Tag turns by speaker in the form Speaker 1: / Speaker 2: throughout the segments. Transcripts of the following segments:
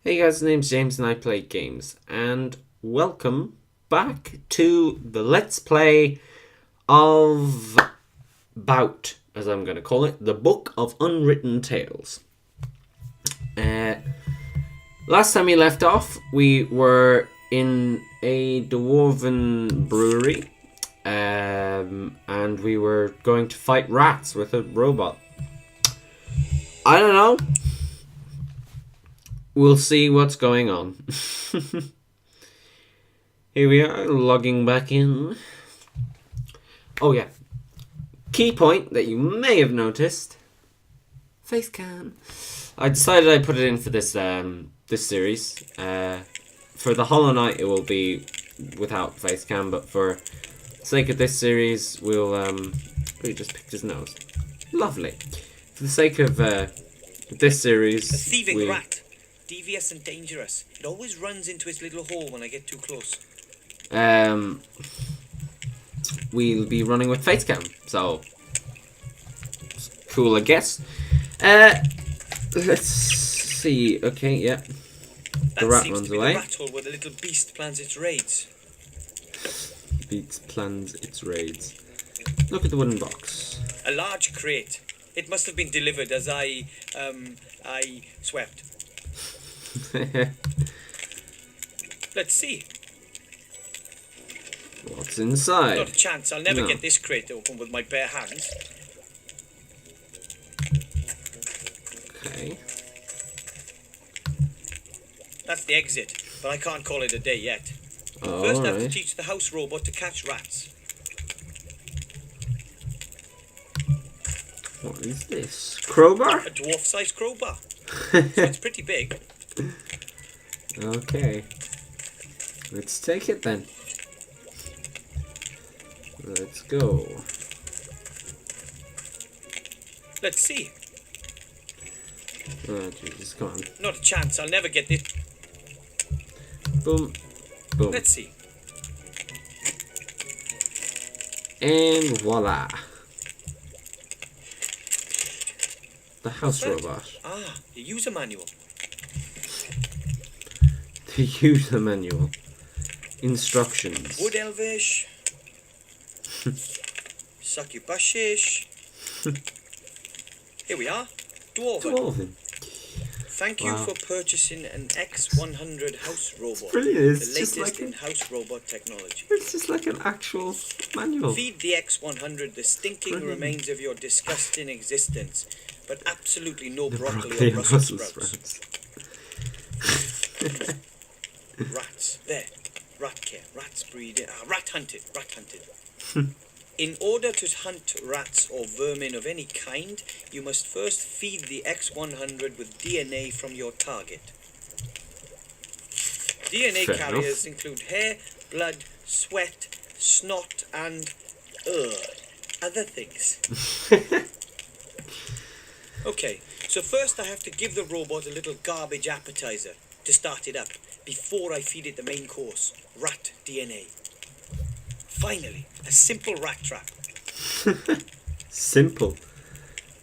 Speaker 1: Hey guys, my name's James and I play games, and welcome back to the Let's Play of Bout, as I'm going to call it, the Book of Unwritten Tales. Uh, Last time we left off, we were in a dwarven brewery, and we were going to fight rats with a robot. I don't know. We'll see what's going on. Here we are, logging back in. Oh yeah. Key point that you may have noticed. Facecam. I decided I'd put it in for this this series. For the Hollow Knight it will be without facecam, but for the sake of this series we'll he just picked his nose. Lovely. For the sake of this series,
Speaker 2: A thieving rat. Devious and dangerous. It always runs into its little hole when I get too close.
Speaker 1: We'll be running with facecam, so cool, I guess. Let's see. Okay, yeah. The rat
Speaker 2: seems
Speaker 1: runs
Speaker 2: to be
Speaker 1: away.
Speaker 2: The rat hole where the little beast plans its raids.
Speaker 1: Beast plans its raids. Look at the wooden box.
Speaker 2: A large crate. It must have been delivered as I swept. Let's see.
Speaker 1: What's inside?
Speaker 2: Not a chance. I'll never get this crate open with my bare hands.
Speaker 1: Okay.
Speaker 2: That's the exit, but I can't call it a day yet.
Speaker 1: Oh,
Speaker 2: First, I have to
Speaker 1: right.
Speaker 2: teach the house robot to catch rats.
Speaker 1: What is this? Crowbar?
Speaker 2: A dwarf-sized crowbar. So it's pretty big.
Speaker 1: Okay. Let's take it then. Let's go.
Speaker 2: Let's see.
Speaker 1: Oh, Jesus, come on.
Speaker 2: Not a chance. I'll never get this.
Speaker 1: Boom. Boom.
Speaker 2: Let's see.
Speaker 1: And voila. The house robot.
Speaker 2: Ah, the user manual.
Speaker 1: The user manual. Instructions.
Speaker 2: Wood elvish. Succubushish. Here we are. Dwarven.
Speaker 1: Dwarven.
Speaker 2: Thank you for purchasing an X100 house robot.
Speaker 1: Brilliant.
Speaker 2: The latest in house robot technology.
Speaker 1: It's just like an actual manual.
Speaker 2: Feed the X100 the stinking
Speaker 1: Brilliant.
Speaker 2: remains of your disgusting existence, but absolutely no
Speaker 1: The
Speaker 2: broccoli or Brussels sprouts.
Speaker 1: sprouts.
Speaker 2: Rats. There. Rat care. Rats breeding. Rat hunted. Rat hunted. In order to hunt rats or vermin of any kind, you must first feed the X100 with DNA from your target. DNA
Speaker 1: Fair
Speaker 2: carriers include hair, blood, sweat, snot, and other things. Okay, so first I have to give the robot a little garbage appetizer to start it up before I feed it the main course, rat DNA. Finally, a simple rat trap.
Speaker 1: Simple.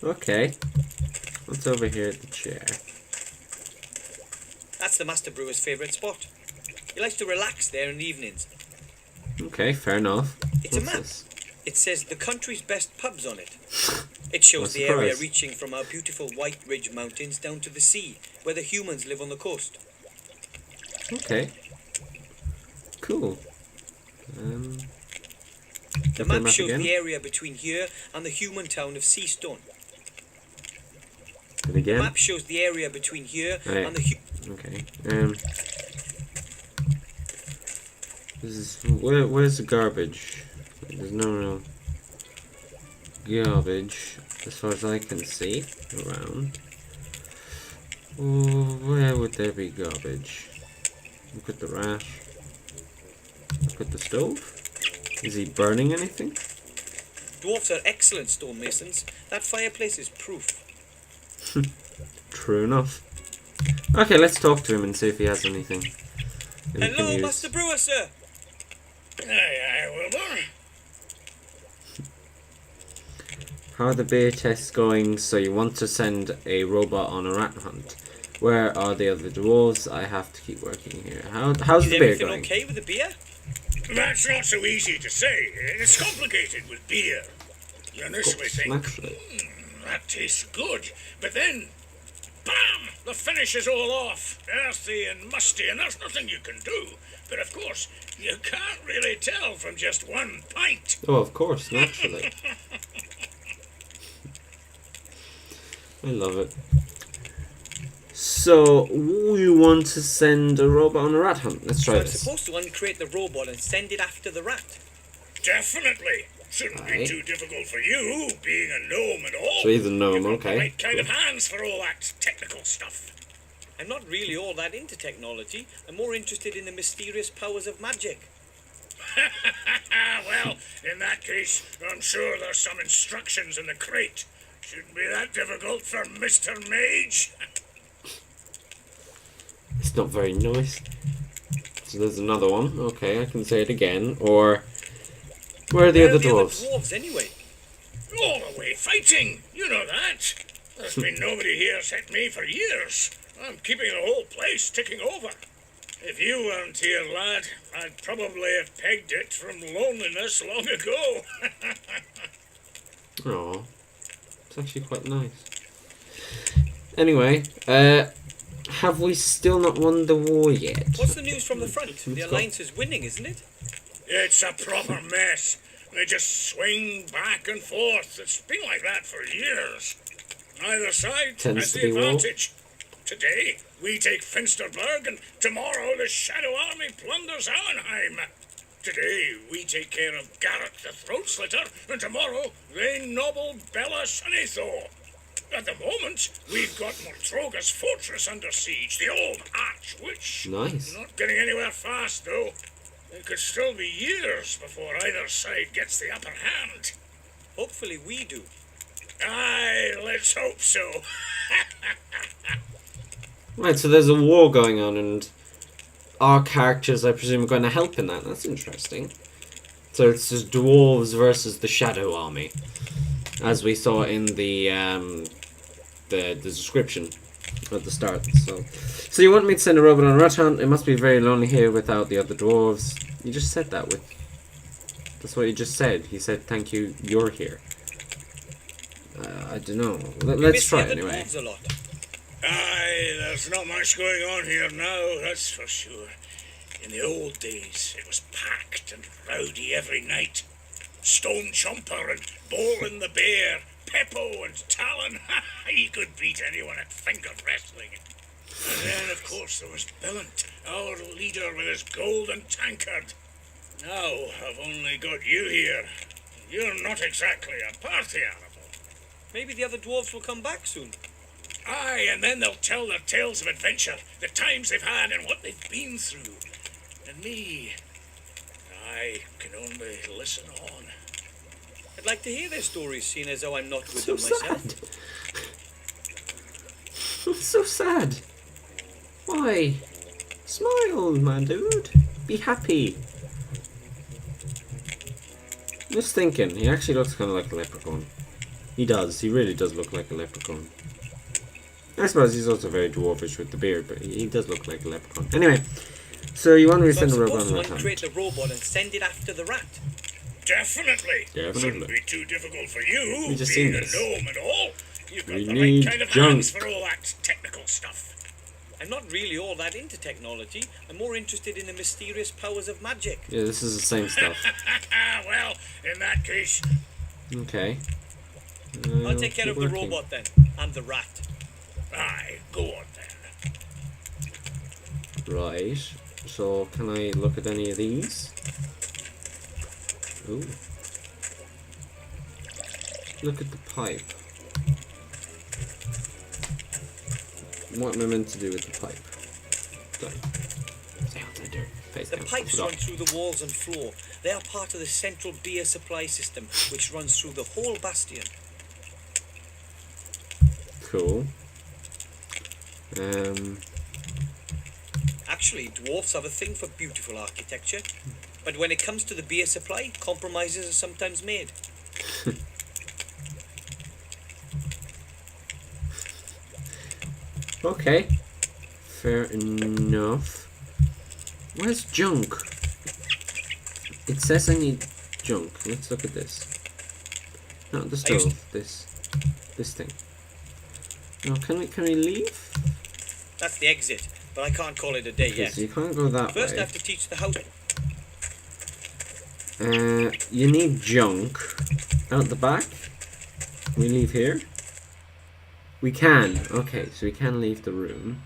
Speaker 1: Okay. What's over here at the chair?
Speaker 2: That's the master brewer's favourite spot. He likes to relax there in the evenings.
Speaker 1: Okay, fair enough.
Speaker 2: It's
Speaker 1: What's
Speaker 2: a map.
Speaker 1: this?
Speaker 2: It says the country's best pubs on it. It shows
Speaker 1: What a
Speaker 2: the area
Speaker 1: surprise.
Speaker 2: reaching from our beautiful White Ridge Mountains down to the sea, where the humans live on the coast.
Speaker 1: Okay. Cool.
Speaker 2: The
Speaker 1: look at
Speaker 2: map shows
Speaker 1: again.
Speaker 2: the area between here and the human town of Seastone.
Speaker 1: And
Speaker 2: The
Speaker 1: again.
Speaker 2: map shows the area between here
Speaker 1: Right.
Speaker 2: and the
Speaker 1: Okay. This is where's the garbage? There's no real garbage as far as I can see around. Oh, where would there be garbage? Look at the rat. Look at the stove. Is he burning anything?
Speaker 2: Dwarfs are excellent stonemasons. That fireplace is proof.
Speaker 1: True enough. Okay, let's talk to him and see if he has anything that we can
Speaker 2: Hello,
Speaker 1: use.
Speaker 2: Master Brewer, sir. Aye, Wilbur.
Speaker 1: How are the beer tests going? So you want to send a robot on a rat hunt? Where are the other dwarves? I have to keep working here. How's
Speaker 2: Is
Speaker 1: the beer
Speaker 2: everything
Speaker 1: going?
Speaker 2: okay with the beer?
Speaker 3: That's not so easy to say. It's complicated with beer. You initially think,
Speaker 1: Naturally.
Speaker 3: that tastes good, but then, bam! The finish is all off. Earthy and musty, and there's nothing you can do. But of course, you can't really tell from just one pint.
Speaker 1: Oh, of course, naturally. I love it. So, we want to send a robot on a rat hunt. Let's try
Speaker 2: So I'm
Speaker 1: this.
Speaker 2: supposed to uncrate the robot and send it after the rat.
Speaker 3: Definitely. Shouldn't be
Speaker 1: Aye.
Speaker 3: too difficult for you, being a gnome and all.
Speaker 1: So he's a gnome,
Speaker 3: You've got
Speaker 1: okay.
Speaker 3: the right kind of hands for all that technical stuff.
Speaker 2: I'm not really all that into technology. I'm more interested in the mysterious powers of magic.
Speaker 3: Well, in that case, I'm sure there's some instructions in the crate. Shouldn't be that difficult for Mr. Mage.
Speaker 1: It's not very nice. So there's another one. Okay, I can say it again. Or, where are the
Speaker 2: Where
Speaker 1: other
Speaker 2: are the
Speaker 1: dwarves?
Speaker 2: other dwarves anyway?
Speaker 3: All the way fighting, you know that. There's been nobody here except me for years. I'm keeping the whole place ticking over. If you weren't here, lad, I'd probably have pegged it from loneliness long ago.
Speaker 1: Oh, it's actually quite nice. Anyway, have we still not won the war yet?
Speaker 2: What's the news from the front? The
Speaker 1: Let's go.
Speaker 2: Alliance is winning, isn't it?
Speaker 3: It's a proper mess. They just swing back and forth. It's been like that for years. Either side
Speaker 1: Tends
Speaker 3: has
Speaker 1: to
Speaker 3: the
Speaker 1: be war.
Speaker 3: advantage. Today, we take Finsterberg, and tomorrow the Shadow Army plunders Arnheim. Today, we take care of Garrett the Throat Slitter, and tomorrow they nobble Bella Sunnithor. At the moment, we've got Mortroga's fortress under siege, the old Arch Witch.
Speaker 1: Nice.
Speaker 3: Not getting anywhere fast, though. It could still be years before either side gets the upper hand.
Speaker 2: Hopefully we do.
Speaker 3: Aye, let's hope so.
Speaker 1: Right, so there's a war going on, and our characters, I presume, are going to help in that. That's interesting. So it's just dwarves versus the Shadow Army, as we saw in the description at the start. So you want me to send a robot on a rat hunt? It must be very lonely here without the other dwarves. You just said that with. That's what you just said. He said, "Thank you, you're here." I don't know.
Speaker 2: We
Speaker 1: Let's
Speaker 2: miss
Speaker 1: try
Speaker 2: the
Speaker 1: it
Speaker 2: other
Speaker 1: anyway.
Speaker 2: dwarves a lot.
Speaker 3: Aye, there's not much going on here now, that's for sure. In the old days, it was packed and rowdy every night. Stone Chomper and Bolin the Bear, Peppo and Talon. He could beat anyone at finger wrestling. And then, of course, there was Billant, our leader with his golden tankard. Now I've only got you here. You're not exactly a party animal.
Speaker 2: Maybe the other dwarves will come back soon.
Speaker 3: Aye, and then they'll tell their tales of adventure, the times they've had and what they've been through. And me, I can only listen on.
Speaker 2: I'd like to hear their stories, seeing as though I'm not with
Speaker 1: So
Speaker 2: them myself.
Speaker 1: sad. It's so sad. Why? Smile, man, dude. Be happy. Just thinking, he actually looks kind of like a leprechaun. He does. He really does look like a leprechaun. I suppose he's also very dwarfish with the beard, but he does look like a leprechaun. Anyway, so you want me to
Speaker 2: So I'm
Speaker 1: send a robot
Speaker 2: supposed
Speaker 1: on
Speaker 2: to
Speaker 1: that
Speaker 2: uncrate the robot and send it after the rat.
Speaker 3: Definitely.
Speaker 1: Definitely.
Speaker 3: Shouldn't be too difficult for you,
Speaker 1: We just
Speaker 3: being
Speaker 1: seen
Speaker 3: a
Speaker 1: this.
Speaker 3: gnome and all. You've got
Speaker 1: We
Speaker 3: the
Speaker 1: need
Speaker 3: right kind of
Speaker 1: junk.
Speaker 3: hands for all that technical stuff.
Speaker 2: I'm not really all that into technology. I'm more interested in the mysterious powers of magic.
Speaker 1: Yeah, this is the same stuff.
Speaker 3: Well, in that case,
Speaker 1: Okay.
Speaker 2: I'll take care
Speaker 1: keep
Speaker 2: of the
Speaker 1: working.
Speaker 2: robot then, and the rat.
Speaker 3: aye, go on then.
Speaker 1: Right. So, can I look at any of these? Ooh. Look at the pipe. What am I meant to do with the pipe? Face
Speaker 2: The
Speaker 1: down.
Speaker 2: pipes
Speaker 1: Forgot.
Speaker 2: run through the walls and floor. They are part of the central beer supply system, which runs through the whole bastion.
Speaker 1: Cool.
Speaker 2: Actually, dwarfs have a thing for beautiful architecture. But when it comes to the beer supply, compromises are sometimes made.
Speaker 1: Okay. Fair enough. Where's junk? It says I need junk. Let's look at this. Not the stove. This thing. No, can we leave?
Speaker 2: That's the exit, but I can't call it a day yet.
Speaker 1: So you can't go that
Speaker 2: First,
Speaker 1: way.
Speaker 2: I have to teach the house.
Speaker 1: You need junk out the back. Can we leave here? We can. Okay, so we can leave the room.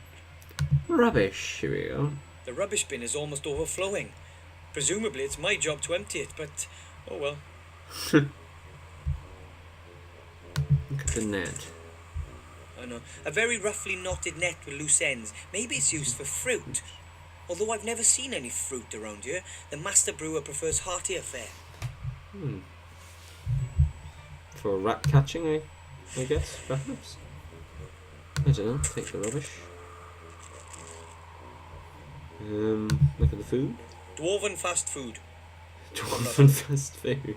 Speaker 1: Rubbish. Here we go.
Speaker 2: The rubbish bin is almost overflowing. Presumably, it's my job to empty it, but oh well.
Speaker 1: Look at the net.
Speaker 2: I know. A very roughly knotted net with loose ends. Maybe it's used for fruit. Although I've never seen any fruit around here, the master brewer prefers heartier fare.
Speaker 1: For rat catching, I guess, perhaps. I don't know. Take the rubbish. Look at the food.
Speaker 2: Dwarven fast food.
Speaker 1: Dwarven fast food.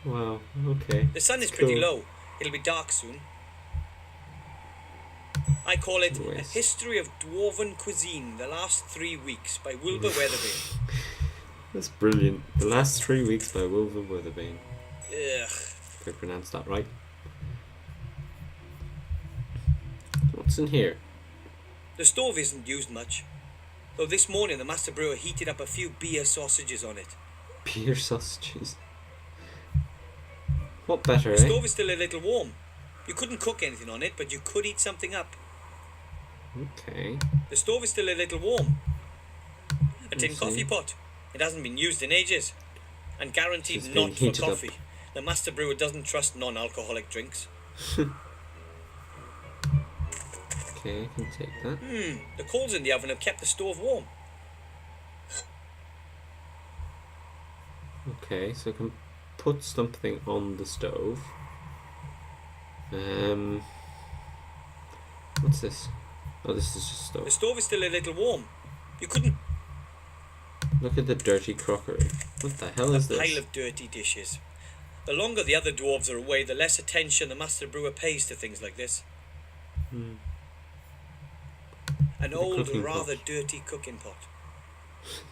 Speaker 1: Wow. Okay.
Speaker 2: The sun is
Speaker 1: It's
Speaker 2: pretty
Speaker 1: cool.
Speaker 2: low. It'll be dark soon. I call it A
Speaker 1: Anyways.
Speaker 2: History of Dwarven Cuisine, the Last 3 Weeks by Wilbur Weatherbane.
Speaker 1: That's brilliant. The last 3 weeks by Wilbur Weatherbane.
Speaker 2: Ugh.
Speaker 1: If I pronounced that right. What's in here?
Speaker 2: The stove isn't used much. Though this morning the master brewer heated up a few beer sausages on it.
Speaker 1: Beer sausages. What better,
Speaker 2: The
Speaker 1: eh?
Speaker 2: stove is still a little warm. You couldn't cook anything on it, but you could heat something up.
Speaker 1: Okay.
Speaker 2: The stove is still a little warm. A tin
Speaker 1: I see.
Speaker 2: coffee pot. It hasn't been used in ages. And guaranteed
Speaker 1: It's been
Speaker 2: not for
Speaker 1: heated up.
Speaker 2: coffee. The master brewer doesn't trust non-alcoholic drinks.
Speaker 1: Okay, I can take that.
Speaker 2: The coals in the oven have kept the stove warm.
Speaker 1: Okay, so I can put something on the stove. What's this? Oh, this is just
Speaker 2: The
Speaker 1: stove.
Speaker 2: stove is still a little warm. You couldn't...
Speaker 1: Look at the dirty crockery. What the hell is
Speaker 2: A pile
Speaker 1: this?
Speaker 2: of dirty dishes. The longer the other dwarves are away, the less attention the master brewer pays to things like this. An old,
Speaker 1: cooking
Speaker 2: rather
Speaker 1: pot.
Speaker 2: dirty cooking pot.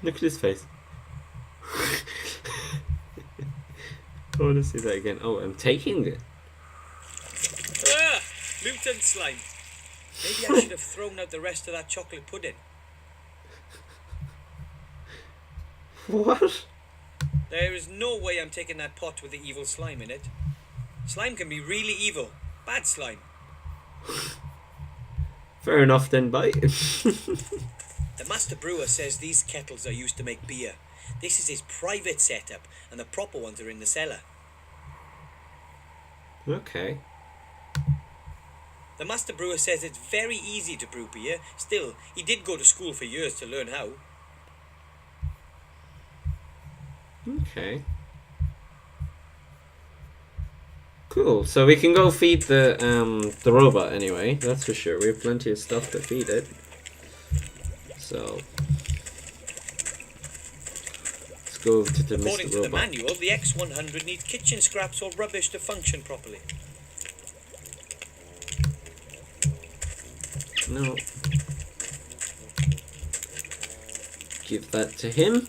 Speaker 1: Look at his face. I want to see that again. Oh, I'm taking it.
Speaker 2: Ah! Mutant slime. Maybe I should have thrown out the rest of that chocolate pudding.
Speaker 1: What?
Speaker 2: There is no way I'm taking that pot with the evil slime in it. Slime can be really evil. Bad slime.
Speaker 1: Fair enough then, bye.
Speaker 2: The master brewer says these kettles are used to make beer. This is his private setup, and the proper ones are in the cellar.
Speaker 1: Okay.
Speaker 2: The master brewer says it's very easy to brew beer. Still, he did go to school for years to learn how.
Speaker 1: Okay. Cool. So we can go feed the robot anyway. That's for sure. We have plenty of stuff to feed it. So let's go over to the
Speaker 2: According
Speaker 1: Mr.
Speaker 2: to the
Speaker 1: Robot.
Speaker 2: manual, the X100 needs kitchen scraps or rubbish to function properly.
Speaker 1: No. Give that to him.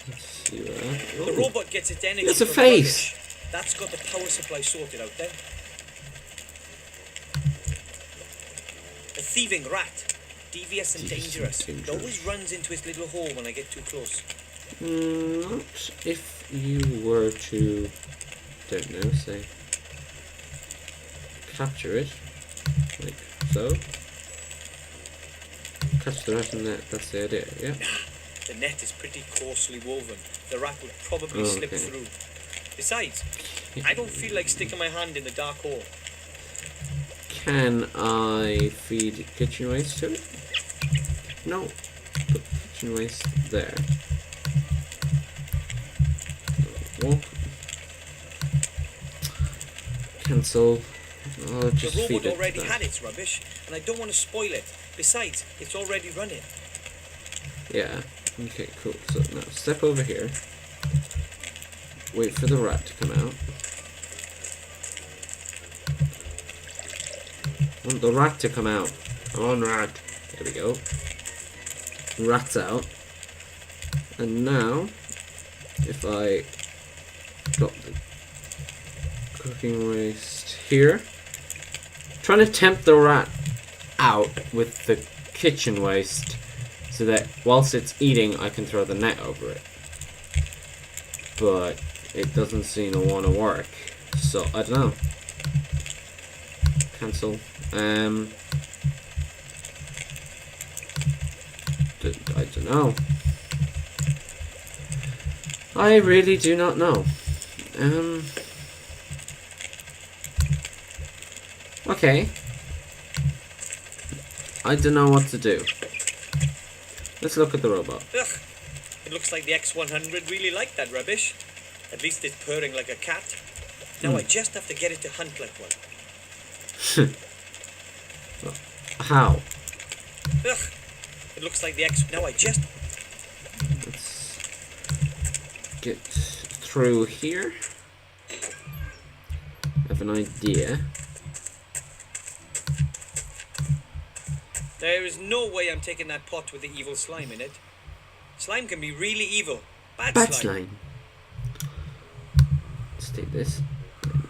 Speaker 1: Let's see what.
Speaker 2: The robot gets its energy
Speaker 1: It's a
Speaker 2: from
Speaker 1: face.
Speaker 2: rubbish. That's got the power supply sorted out then. A thieving rat. Devious and
Speaker 1: Devious and
Speaker 2: dangerous. It
Speaker 1: dangerous.
Speaker 2: always runs into its little hole when I get too close.
Speaker 1: Not if you were to, don't know, say, capture it, like so. Catch the rat in that, that's the idea, yeah?
Speaker 2: The net is pretty coarsely woven. The rat would probably
Speaker 1: Oh,
Speaker 2: slip
Speaker 1: okay.
Speaker 2: through. Besides, I don't feel like sticking my hand in the dark hole.
Speaker 1: Can I feed kitchen waste to it? No. Put kitchen waste there. Walk. Cancel. I'll
Speaker 2: The
Speaker 1: just feed
Speaker 2: robot
Speaker 1: it
Speaker 2: already
Speaker 1: that.
Speaker 2: had its rubbish, and I don't want to spoil it. Besides, it's already running.
Speaker 1: Yeah. Okay, cool. So now step over here. Wait for the rat to come out. I want the rat to come out. Come on, rat. There we go. Rat's out. And now, if I drop the cooking waste here, trying to tempt the rat out with the kitchen waste so that whilst it's eating, I can throw the net over it. But it doesn't seem to want to work. So, I don't know. Cancel. I don't know. I really do not know. Okay. I don't know what to do. Let's look at the robot.
Speaker 2: Ugh. It looks like the X100 really liked that rubbish. At least it's purring like a cat. Now I just have to get it to hunt like one.
Speaker 1: How?
Speaker 2: Ugh. It looks like the X... Now I just...
Speaker 1: Let's get through here. I have an idea.
Speaker 2: There is no way I'm taking that pot with the evil slime in it. Slime can be really evil. Bad slime.
Speaker 1: Let's take this.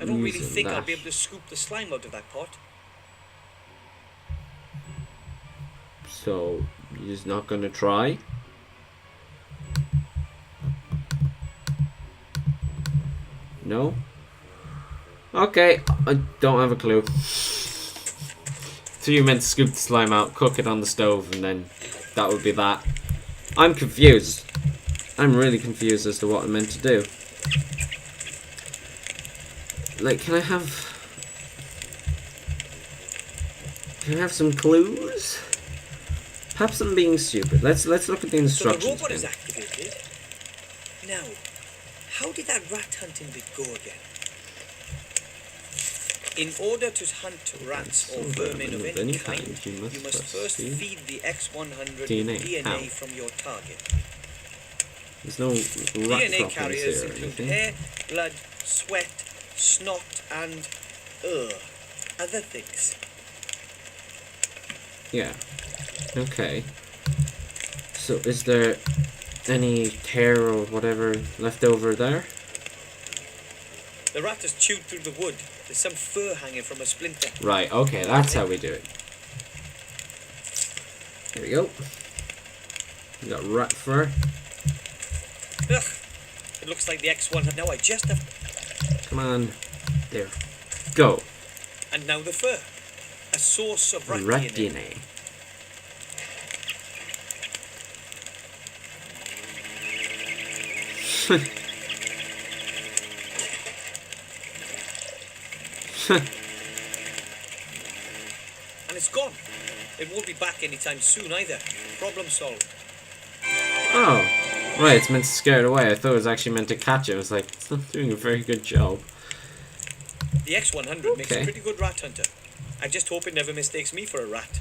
Speaker 2: I don't really
Speaker 1: Using
Speaker 2: think I'll
Speaker 1: that.
Speaker 2: be able to scoop the slime out of that pot.
Speaker 1: So, you're just not going to try? No? Okay, I don't have a clue. So you meant to scoop the slime out, cook it on the stove, and then that would be that. I'm confused. I'm really confused as to what I'm meant to do. Like, can I have some clues? Perhaps I'm being stupid. Let's look at the
Speaker 2: So the
Speaker 1: instructions.
Speaker 2: robot is
Speaker 1: again.
Speaker 2: activated. Now, how did that rat hunting bit go again? In order to hunt rats or vermin of any kind, you must first feed the X100
Speaker 1: DNA. How?
Speaker 2: DNA from your target.
Speaker 1: There's no rat
Speaker 2: DNA
Speaker 1: droppings
Speaker 2: carriers
Speaker 1: here or
Speaker 2: include
Speaker 1: anything.
Speaker 2: hair, blood, sweat, snot, and other things.
Speaker 1: Yeah. Okay. So is there any hair or whatever left over there?
Speaker 2: The rat has chewed through the wood. There's some fur hanging from a splinter.
Speaker 1: Right, okay, that's how we do it. There we go. We got rat fur.
Speaker 2: Ugh. It looks like the X100. Now I just have...
Speaker 1: Come on. There. Go.
Speaker 2: And now the fur. A source of rat
Speaker 1: DNA.
Speaker 2: And it's gone. It won't be back anytime soon either. Problem solved.
Speaker 1: Oh. Right, it's meant to scare it away. I thought it was actually meant to catch it. I was like, it's not doing a very good job.
Speaker 2: The X100 makes a
Speaker 1: Okay.
Speaker 2: pretty good rat hunter. I just hope it never mistakes me for a rat.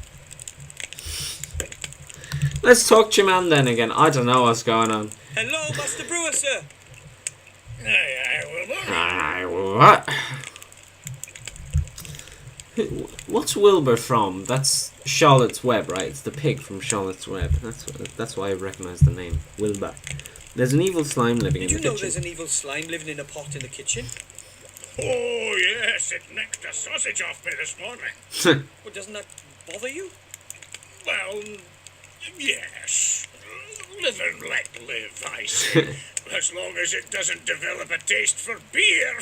Speaker 1: Let's talk to your man then again. I don't know what's going on.
Speaker 2: Hello, Master Brewer, sir.
Speaker 3: Aye,
Speaker 1: What? What's Wilbur from? That's Charlotte's Web, right? It's the pig from Charlotte's Web. That's why I recognise the name. Wilbur. There's an evil slime living
Speaker 2: Did
Speaker 1: in
Speaker 2: you
Speaker 1: the
Speaker 2: know
Speaker 1: kitchen.
Speaker 2: there's an evil slime living in a pot in the kitchen?
Speaker 3: Oh, yes, it nicked a sausage off me this morning.
Speaker 2: Well, doesn't that bother you?
Speaker 3: Well, yes. Live and let live, I say. As long as it doesn't develop a taste for beer.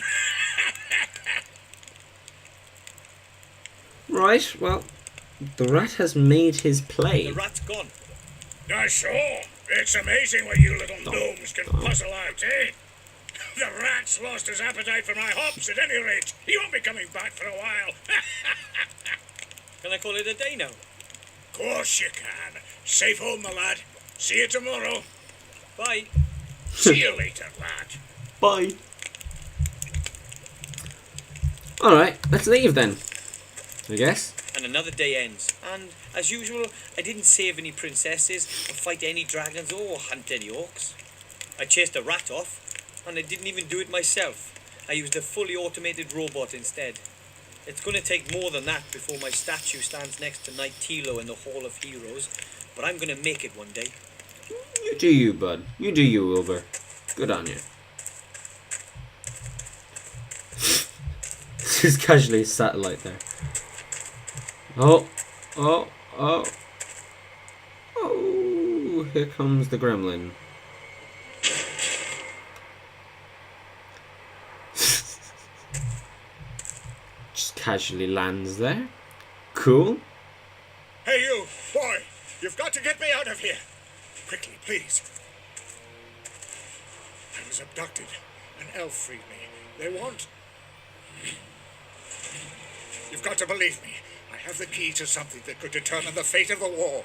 Speaker 1: Right, well, the rat has made his play.
Speaker 2: The rat's gone.
Speaker 3: I saw. It's amazing what you little gnomes can puzzle out, eh? The rat's lost his appetite for my hops at any rate. He won't be coming back for a while.
Speaker 2: Can I call it a day now?
Speaker 3: Course you can. Safe home, my lad. See you tomorrow.
Speaker 2: Bye.
Speaker 3: See you later, lad.
Speaker 1: Bye. Alright, let's leave then. I guess.
Speaker 2: And another day ends. And, as usual, I didn't save any princesses, or fight any dragons, or hunt any orcs. I chased a rat off, and I didn't even do it myself. I used a fully automated robot instead. It's going to take more than that before my statue stands next to Knight Tilo in the Hall of Heroes, but I'm going to make it one day.
Speaker 1: You do you, bud. You do you, Wilbur. Good on you. Just casually satellite there. Oh, oh, oh. Oh, here comes the gremlin. Just casually lands there. Cool.
Speaker 3: Hey, you, boy! You've got to get me out of here! Quickly, please. I was abducted. An elf freed me. They want... You've got to believe me. I have the key to something that could determine the fate of the war.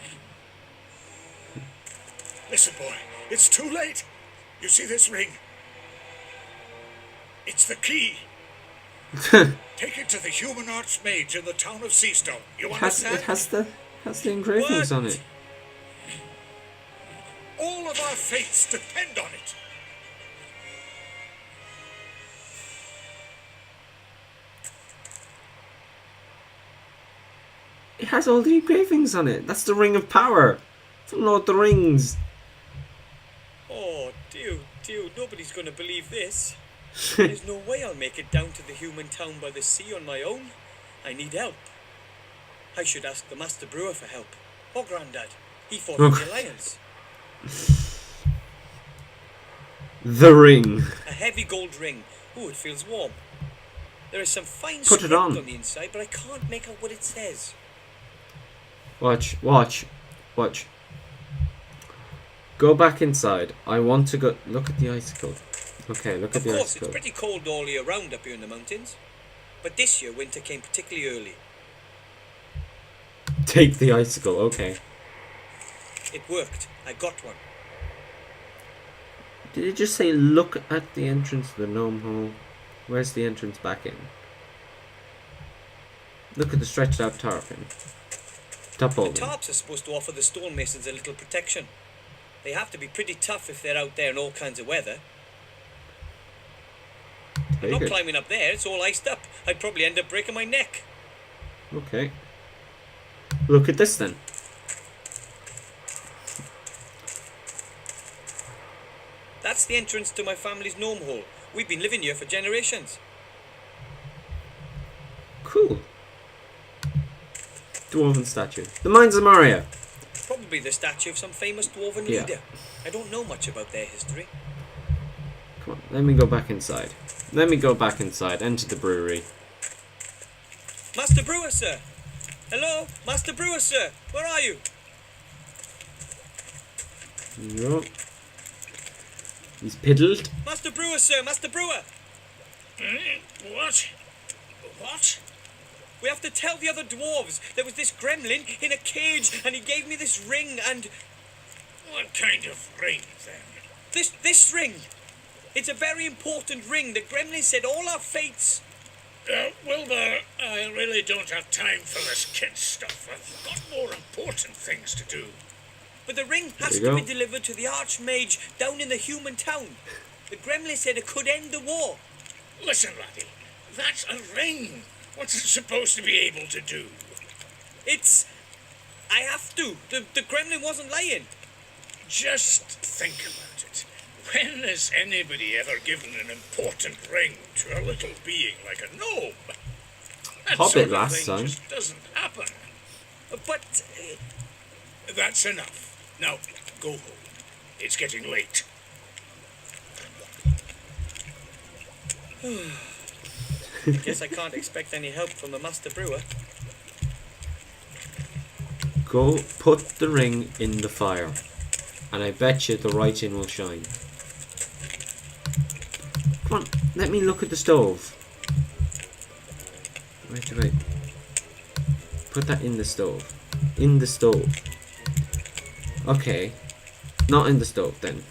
Speaker 3: Listen, boy. It's too late. You see this ring? It's the key. Take it to the human archmage in the town of Seastone. You understand?
Speaker 1: It has the engravings on it.
Speaker 3: All of our fates depend on it.
Speaker 1: It has all the engravings on it. That's the Ring of Power from Lord of the Rings.
Speaker 2: Oh, dear, nobody's going to believe this. There's no way I'll make it down to the human town by the sea on my own. I need help. I should ask the Master Brewer for help. Or Grandad. He fought in the Alliance.
Speaker 1: The ring.
Speaker 2: A heavy gold ring. Ooh, it feels warm. There is some fine
Speaker 1: Put it
Speaker 2: script
Speaker 1: on.
Speaker 2: the inside, but I can't make out what it says.
Speaker 1: Watch. Go back inside. I want to go... Look at the icicle. Okay, look at the
Speaker 2: Of course,
Speaker 1: icicle.
Speaker 2: it's pretty cold all year round up here in the mountains. But this year, winter came particularly early.
Speaker 1: Take the icicle, okay.
Speaker 2: It worked. I got one.
Speaker 1: Did it just say look at the entrance to the gnome hole? Where's the entrance back in? Look at the stretched out tarpon. Top
Speaker 2: The
Speaker 1: holding.
Speaker 2: tarps are supposed to offer the stonemasons a little protection. They have to be pretty tough if they're out there in all kinds of weather. I'm
Speaker 1: Very
Speaker 2: not
Speaker 1: good.
Speaker 2: climbing up there, it's all iced up. I'd probably end up breaking my neck.
Speaker 1: Okay. Look at this then.
Speaker 2: That's the entrance to my family's gnome hole. We've been living here for generations.
Speaker 1: Cool. Dwarven statue. The Mines of Moria.
Speaker 2: Probably the statue of some famous dwarven
Speaker 1: Yeah.
Speaker 2: leader. I don't know much about their history.
Speaker 1: Come on, let me go back inside. Enter the brewery.
Speaker 2: Master Brewer, sir! Hello? Master Brewer, sir! Where are you?
Speaker 1: No. He's piddled.
Speaker 2: Master Brewer, sir! Master Brewer!
Speaker 3: What? What?
Speaker 2: We have to tell the other dwarves. There was this gremlin in a cage and he gave me this ring and...
Speaker 3: What kind of ring, then?
Speaker 2: This ring! It's a very important ring. The gremlin said all our fates...
Speaker 3: Wilbur, I really don't have time for this kid stuff. I've got more important things to do.
Speaker 2: But the ring has
Speaker 1: There
Speaker 2: to
Speaker 1: you
Speaker 2: be
Speaker 1: go.
Speaker 2: delivered to the Archmage down in the human town. The gremlin said it could end the war.
Speaker 3: Listen, laddie, that's a ring. What's it supposed to be able to do?
Speaker 2: It's... I have to. The gremlin wasn't lying.
Speaker 3: Just think about it. When has anybody ever given an important ring to a little being like a gnome? That
Speaker 1: Hobbit
Speaker 3: sort of
Speaker 1: last
Speaker 3: thing
Speaker 1: time.
Speaker 3: just doesn't happen.
Speaker 2: But...
Speaker 3: That's enough. Now, go home. It's getting late.
Speaker 2: guess I can't expect any help from the Master Brewer.
Speaker 1: Go put the ring in the fire. And I bet you the writing will shine. Come on, let me look at the stove. Wait. Put that in the stove. In the stove. Okay. Not in the stove then.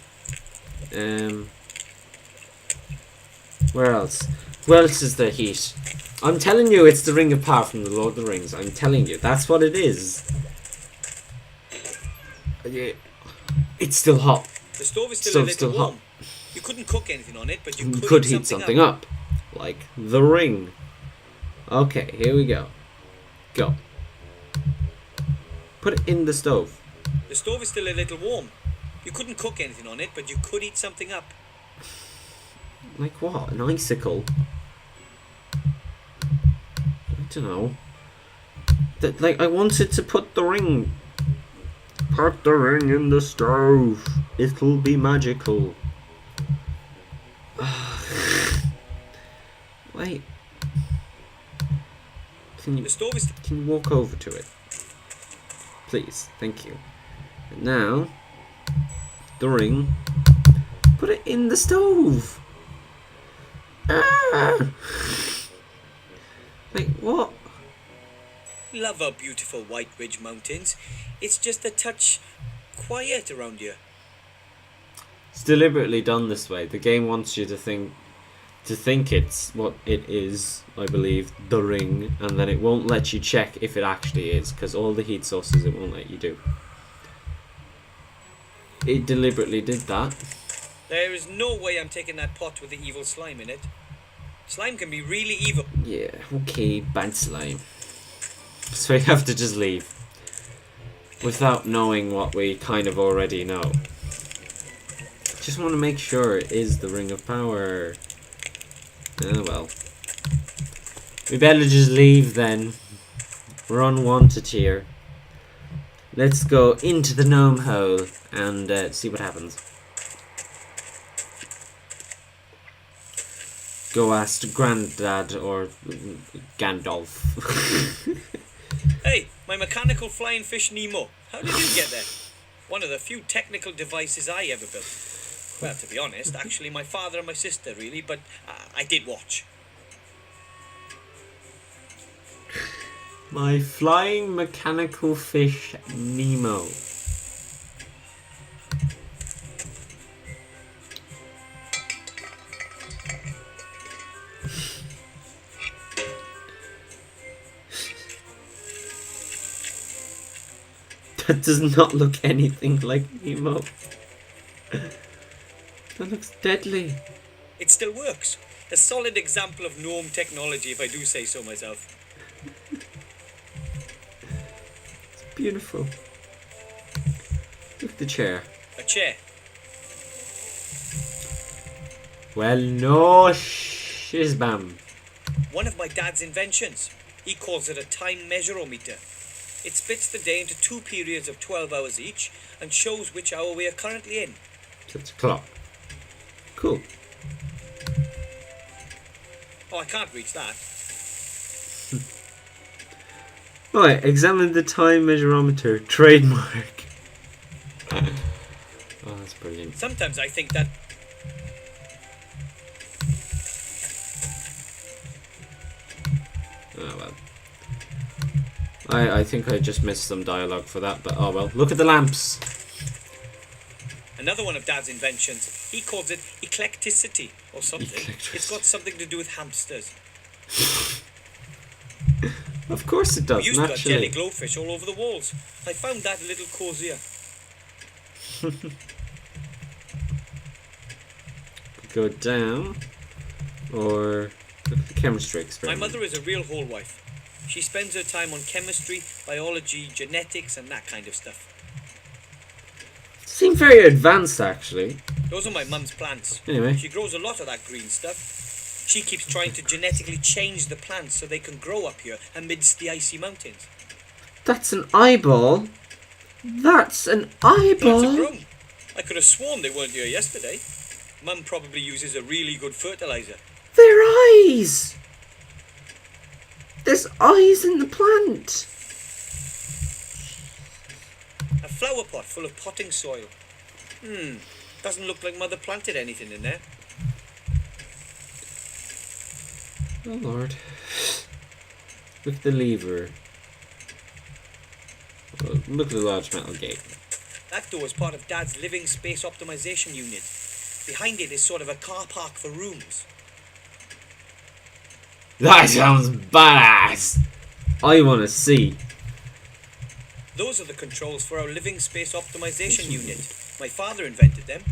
Speaker 1: Where else? Where else is there heat? I'm telling you, it's the Ring of Power from the Lord of the Rings. I'm telling you, that's what it is. Yeah. It's still hot.
Speaker 2: The stove is still a little
Speaker 1: Still
Speaker 2: warm.
Speaker 1: hot.
Speaker 2: You couldn't cook anything on it, but you
Speaker 1: You
Speaker 2: could
Speaker 1: could
Speaker 2: heat
Speaker 1: heat something up. Like the ring. Okay, here we go. Go. Put it in the stove.
Speaker 2: The stove is still a little warm. You couldn't cook anything on it, but you could heat something up.
Speaker 1: Like what? An icicle? I don't know. Like, I wanted to put the ring. Put the ring in the stove. It'll be magical. Wait. Can
Speaker 2: The stove is...
Speaker 1: you walk over to it? Please, thank you. And now, the ring. Put it in the stove. Ah! Like what?
Speaker 2: Love our beautiful White Ridge Mountains. It's just a touch quiet around here.
Speaker 1: It's deliberately done this way. The game wants you to think it's what it is, I believe, the ring, and then it won't let you check if it actually is, because all the heat sources it won't let you do. It deliberately did that.
Speaker 2: There is no way I'm taking that pot with the evil slime in it. Slime can be really evil.
Speaker 1: Yeah, okay, bad slime. So we have to just leave. Without knowing what we kind of already know. Just want to make sure it is the Ring of Power. Oh well. We better just leave then. We're unwanted here. Let's go into the gnome hole and see what happens. Go ask Grandad or Gandalf.
Speaker 2: Hey, my mechanical flying fish Nemo. How did you get there? One of the few technical devices I ever built. Well, to be honest, actually my father and my sister really, but I did watch.
Speaker 1: My flying mechanical fish Nemo. That does not look anything like Nemo. That looks deadly.
Speaker 2: It still works. A solid example of gnome technology, if I do say so myself.
Speaker 1: It's beautiful. Look at the chair.
Speaker 2: A chair.
Speaker 1: Well, no shizbam.
Speaker 2: One of my dad's inventions. He calls it a time measurometer. It splits the day into 2 periods of 12 hours each and shows which hour we are currently in.
Speaker 1: So it's a clock. Cool.
Speaker 2: Oh, I can't reach that.
Speaker 1: Right, examine the time measurometer. Trademark. Oh, that's brilliant.
Speaker 2: Sometimes I think that...
Speaker 1: Oh well. I think I just missed some dialogue for that, but oh well. Look at the lamps.
Speaker 2: Another one of Dad's inventions. He calls it eclecticity or something.
Speaker 1: Eclecticity.
Speaker 2: It's got something to do with hamsters.
Speaker 1: Of course it does,
Speaker 2: We used to have jelly
Speaker 1: naturally.
Speaker 2: glowfish all over the walls. I found that a little cozier.
Speaker 1: Go down, or look at the chemistry
Speaker 2: My
Speaker 1: experiment.
Speaker 2: mother is a real whole wife. She spends her time on chemistry, biology, genetics, and that kind of stuff.
Speaker 1: Seem very advanced, actually.
Speaker 2: Those are my mum's plants.
Speaker 1: Anyway.
Speaker 2: She grows a lot of that green stuff. She keeps trying to genetically change the plants so they can grow up here amidst the icy mountains.
Speaker 1: That's an eyeball. That's an
Speaker 2: Plants have
Speaker 1: eyeball.
Speaker 2: grown. I could have sworn they weren't here yesterday. Mum probably uses a really good fertilizer.
Speaker 1: They're eyes. There's eyes in the plant.
Speaker 2: A flower pot full of potting soil. Doesn't look like Mother planted anything in there.
Speaker 1: Oh Lord. Look at the lever. Oh, look at the large metal gate.
Speaker 2: That door is part of Dad's living space optimization unit. Behind it is sort of a car park for rooms.
Speaker 1: That sounds badass. I want to see.
Speaker 2: Those are the controls for our living space optimization unit. My father invented them.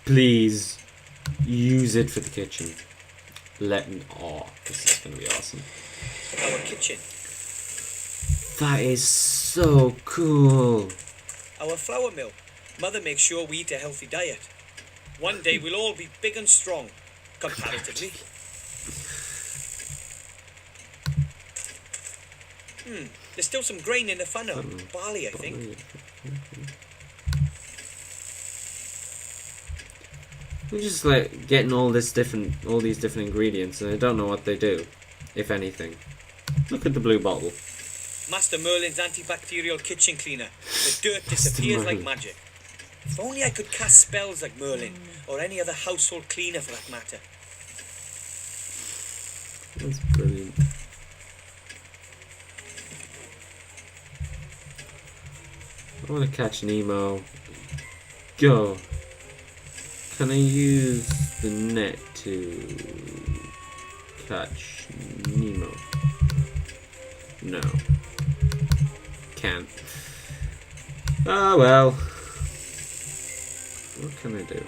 Speaker 1: Please use it for the kitchen. Oh, this is gonna be awesome.
Speaker 2: Our kitchen.
Speaker 1: That is so cool.
Speaker 2: Our flour mill. Mother makes sure we eat a healthy diet. One day we'll all be big and strong, comparatively. There's still some grain in the funnel. Barley, I think.
Speaker 1: We're just like getting all these different ingredients, and I don't know what they do, if anything. Look at the blue bottle.
Speaker 2: Master Merlin's antibacterial kitchen cleaner. The dirt disappears like magic. If only I could cast spells like Merlin, or any other household cleaner for that matter.
Speaker 1: That's brilliant. I want to catch Nemo. Go. Can I use the net to catch Nemo? No. Can't. Ah, well. What can I do?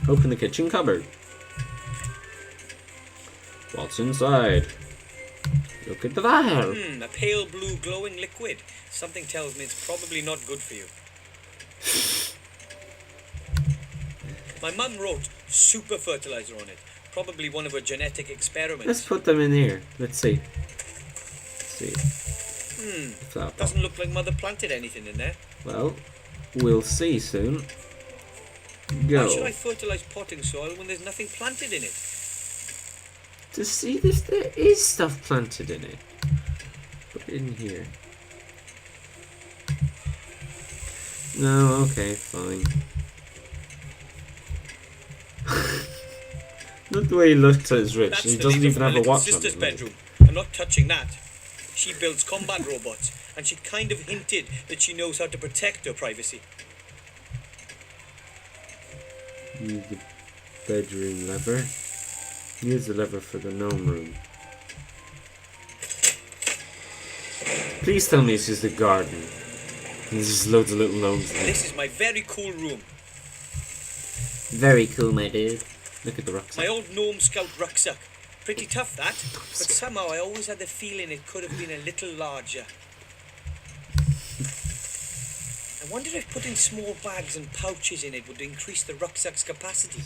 Speaker 1: Open the kitchen cupboard. What's inside? Look at the vial.
Speaker 2: A pale blue glowing liquid. Something tells me it's probably not good for you. My mum wrote super fertilizer on it. Probably one of her genetic experiments.
Speaker 1: Let's put them in here. Let's see.
Speaker 2: Doesn't look like Mother planted anything in there.
Speaker 1: Well, we'll see soon. Go.
Speaker 2: Why should I fertilize potting soil when there's nothing planted in it?
Speaker 1: To see if there is stuff planted in it. Put it in here. No, okay, fine. Not the way he looks at his rich.
Speaker 2: That's
Speaker 1: He
Speaker 2: the
Speaker 1: doesn't
Speaker 2: leader
Speaker 1: even
Speaker 2: from my
Speaker 1: have a
Speaker 2: little
Speaker 1: watch
Speaker 2: sister's
Speaker 1: on.
Speaker 2: bedroom. I'm not touching that. She builds combat robots, and she kind of hinted that she knows how to protect her privacy.
Speaker 1: Use the bedroom lever. Use the lever for the gnome room. Please tell me this is the garden. There's just loads of little gnomes in there.
Speaker 2: This is my very cool room.
Speaker 1: Very cool, my dude. Look at the rucksack.
Speaker 2: My old gnome scout rucksack. Pretty tough, that. But somehow I always had the feeling it could have been a little larger. I wonder if putting small bags and pouches in it would increase the rucksack's capacity.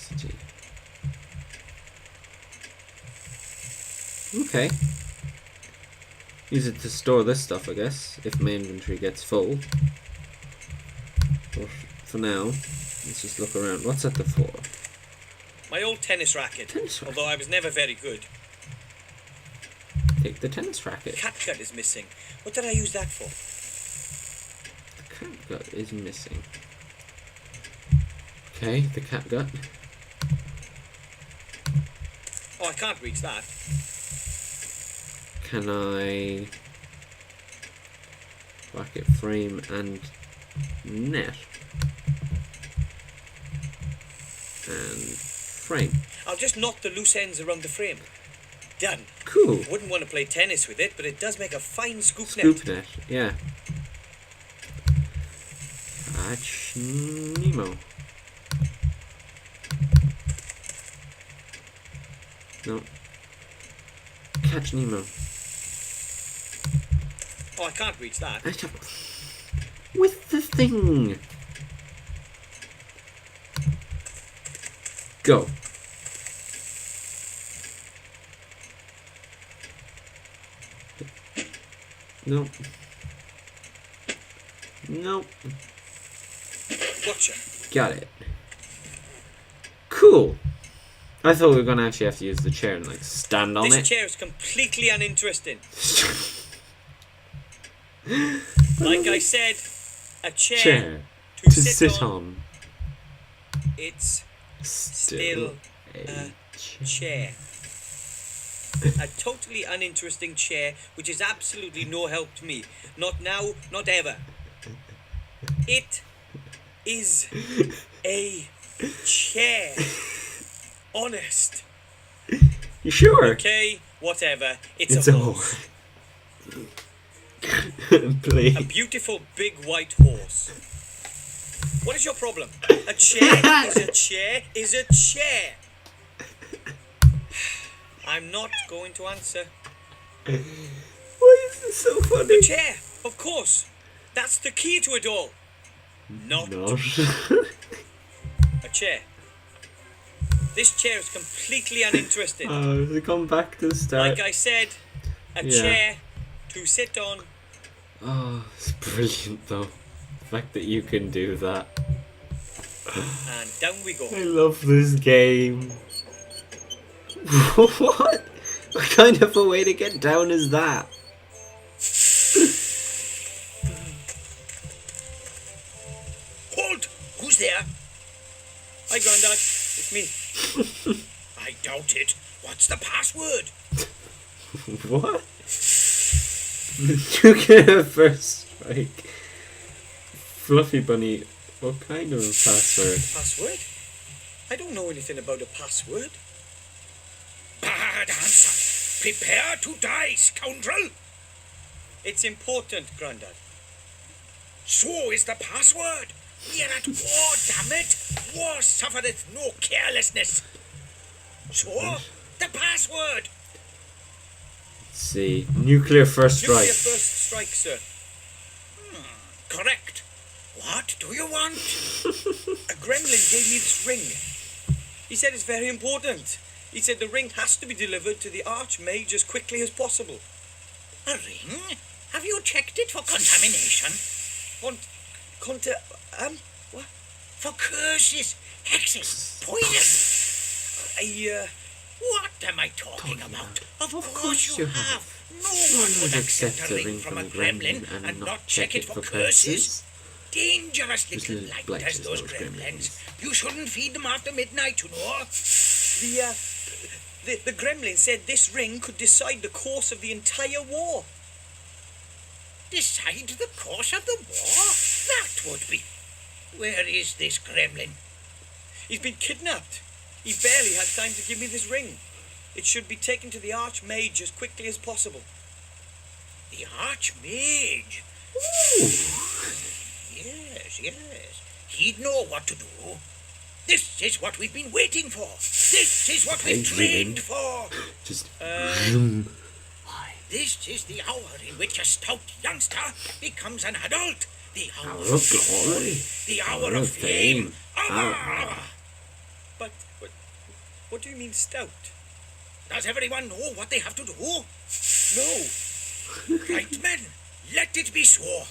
Speaker 1: Okay. Use it to store this stuff, I guess, if my inventory gets full. But for now, let's just look around. What's at the floor?
Speaker 2: My old tennis racket. Although I was never very good.
Speaker 1: Take the tennis racket.
Speaker 2: Catgut is missing. What did I use that for?
Speaker 1: The catgut is missing. Okay, the catgut.
Speaker 2: Oh, I can't reach that.
Speaker 1: Can I... bracket, frame, and net? And frame.
Speaker 2: I'll just knock the loose ends around the frame. Done.
Speaker 1: Cool.
Speaker 2: Wouldn't want to play tennis with it, but it does make a fine scoop net.
Speaker 1: Scoop net, yeah. Catch Nemo. No. Catch Nemo.
Speaker 2: Oh, I can't reach that.
Speaker 1: With the thing. Go. Nope. Nope.
Speaker 2: Gotcha.
Speaker 1: Got it. Cool. I thought we were gonna actually have to use the chair and like stand on
Speaker 2: This
Speaker 1: it.
Speaker 2: chair is completely uninteresting. Like I said, a chair,
Speaker 1: to sit on.
Speaker 2: It's still a chair. A totally uninteresting chair, which is absolutely no help to me. Not now, not ever. It is a chair. Honest.
Speaker 1: You sure?
Speaker 2: Okay, whatever. It's
Speaker 1: It's
Speaker 2: a
Speaker 1: a
Speaker 2: horse.
Speaker 1: Please.
Speaker 2: A beautiful big white horse. What is your problem? A chair is a chair is a chair. I'm not going to answer.
Speaker 1: Why is this so funny?
Speaker 2: The chair, of course. That's the key to it all. Not
Speaker 1: Not.
Speaker 2: a chair. This chair is completely uninteresting.
Speaker 1: We come back to the start.
Speaker 2: Like I said, a
Speaker 1: Yeah.
Speaker 2: chair to sit on.
Speaker 1: Oh, it's brilliant though. The fact that you can do that.
Speaker 2: And down we go.
Speaker 1: I love this game. What? What kind of a way to get down is that?
Speaker 3: Hold! Who's there?
Speaker 2: Hi, Grandad. It's me.
Speaker 3: I doubt it. What's the password?
Speaker 1: What? You get a first strike. Fluffy Bunny, what kind of a password?
Speaker 2: Password? I don't know anything about a password.
Speaker 3: Bad answer. Prepare to die, scoundrel.
Speaker 2: It's important, Grandad.
Speaker 3: So is the password. We are at war, damn it. War suffereth no carelessness. So, the password.
Speaker 1: Let's see. Nuclear first
Speaker 2: Nuclear
Speaker 1: strike.
Speaker 2: first strike, sir.
Speaker 3: Correct. What do you want?
Speaker 2: A gremlin gave me this ring. He said it's very important. He said the ring has to be delivered to the Archmage as quickly as possible.
Speaker 3: A ring? Have you checked it for contamination?
Speaker 2: What?
Speaker 3: For curses, hexes, poison. What am I talking about? Of course you have. No one would accept a ring from a gremlin and not check it for curses. Dangerous little lighters, those gremlins. You shouldn't feed them after midnight, you know.
Speaker 2: The gremlin said this ring could decide the course of the entire war.
Speaker 3: Decide the course of the war? That would be... Where is this gremlin?
Speaker 2: He's been kidnapped. He barely had time to give me this ring. It should be taken to the Archmage as quickly as possible.
Speaker 3: The Archmage? Yes. He'd know what to do. This is what we've been waiting for. This is what we've trained for.
Speaker 1: Just.
Speaker 3: This is the hour in which a stout youngster becomes an adult. The hour
Speaker 1: Hour of glory.
Speaker 3: The hour of fame.
Speaker 2: But what do you mean stout?
Speaker 3: Does everyone know what they have to do?
Speaker 2: No.
Speaker 3: Right, men. Let it be so.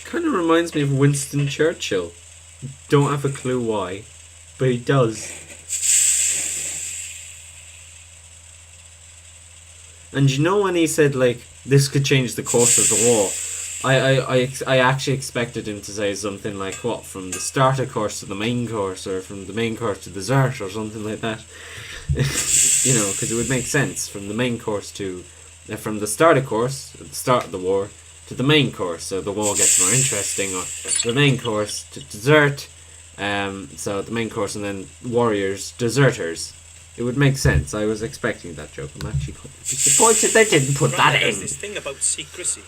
Speaker 1: Kind of reminds me of Winston Churchill. Don't have a clue why, but he does. And you know when he said like this could change the course of the war, I actually expected him to say something like what, from the starter course to the main course, or from the main course to dessert, or something like that. You know, because it would make sense from the main course to from the starter course at the start of the war to the main course, so the war gets more interesting, or the main course to dessert, so the main course and then warriors, deserters. It would make sense. I was expecting that joke. I'm actually quite disappointed they didn't put that
Speaker 2: Grandad
Speaker 1: in.
Speaker 2: has this thing about secrecy.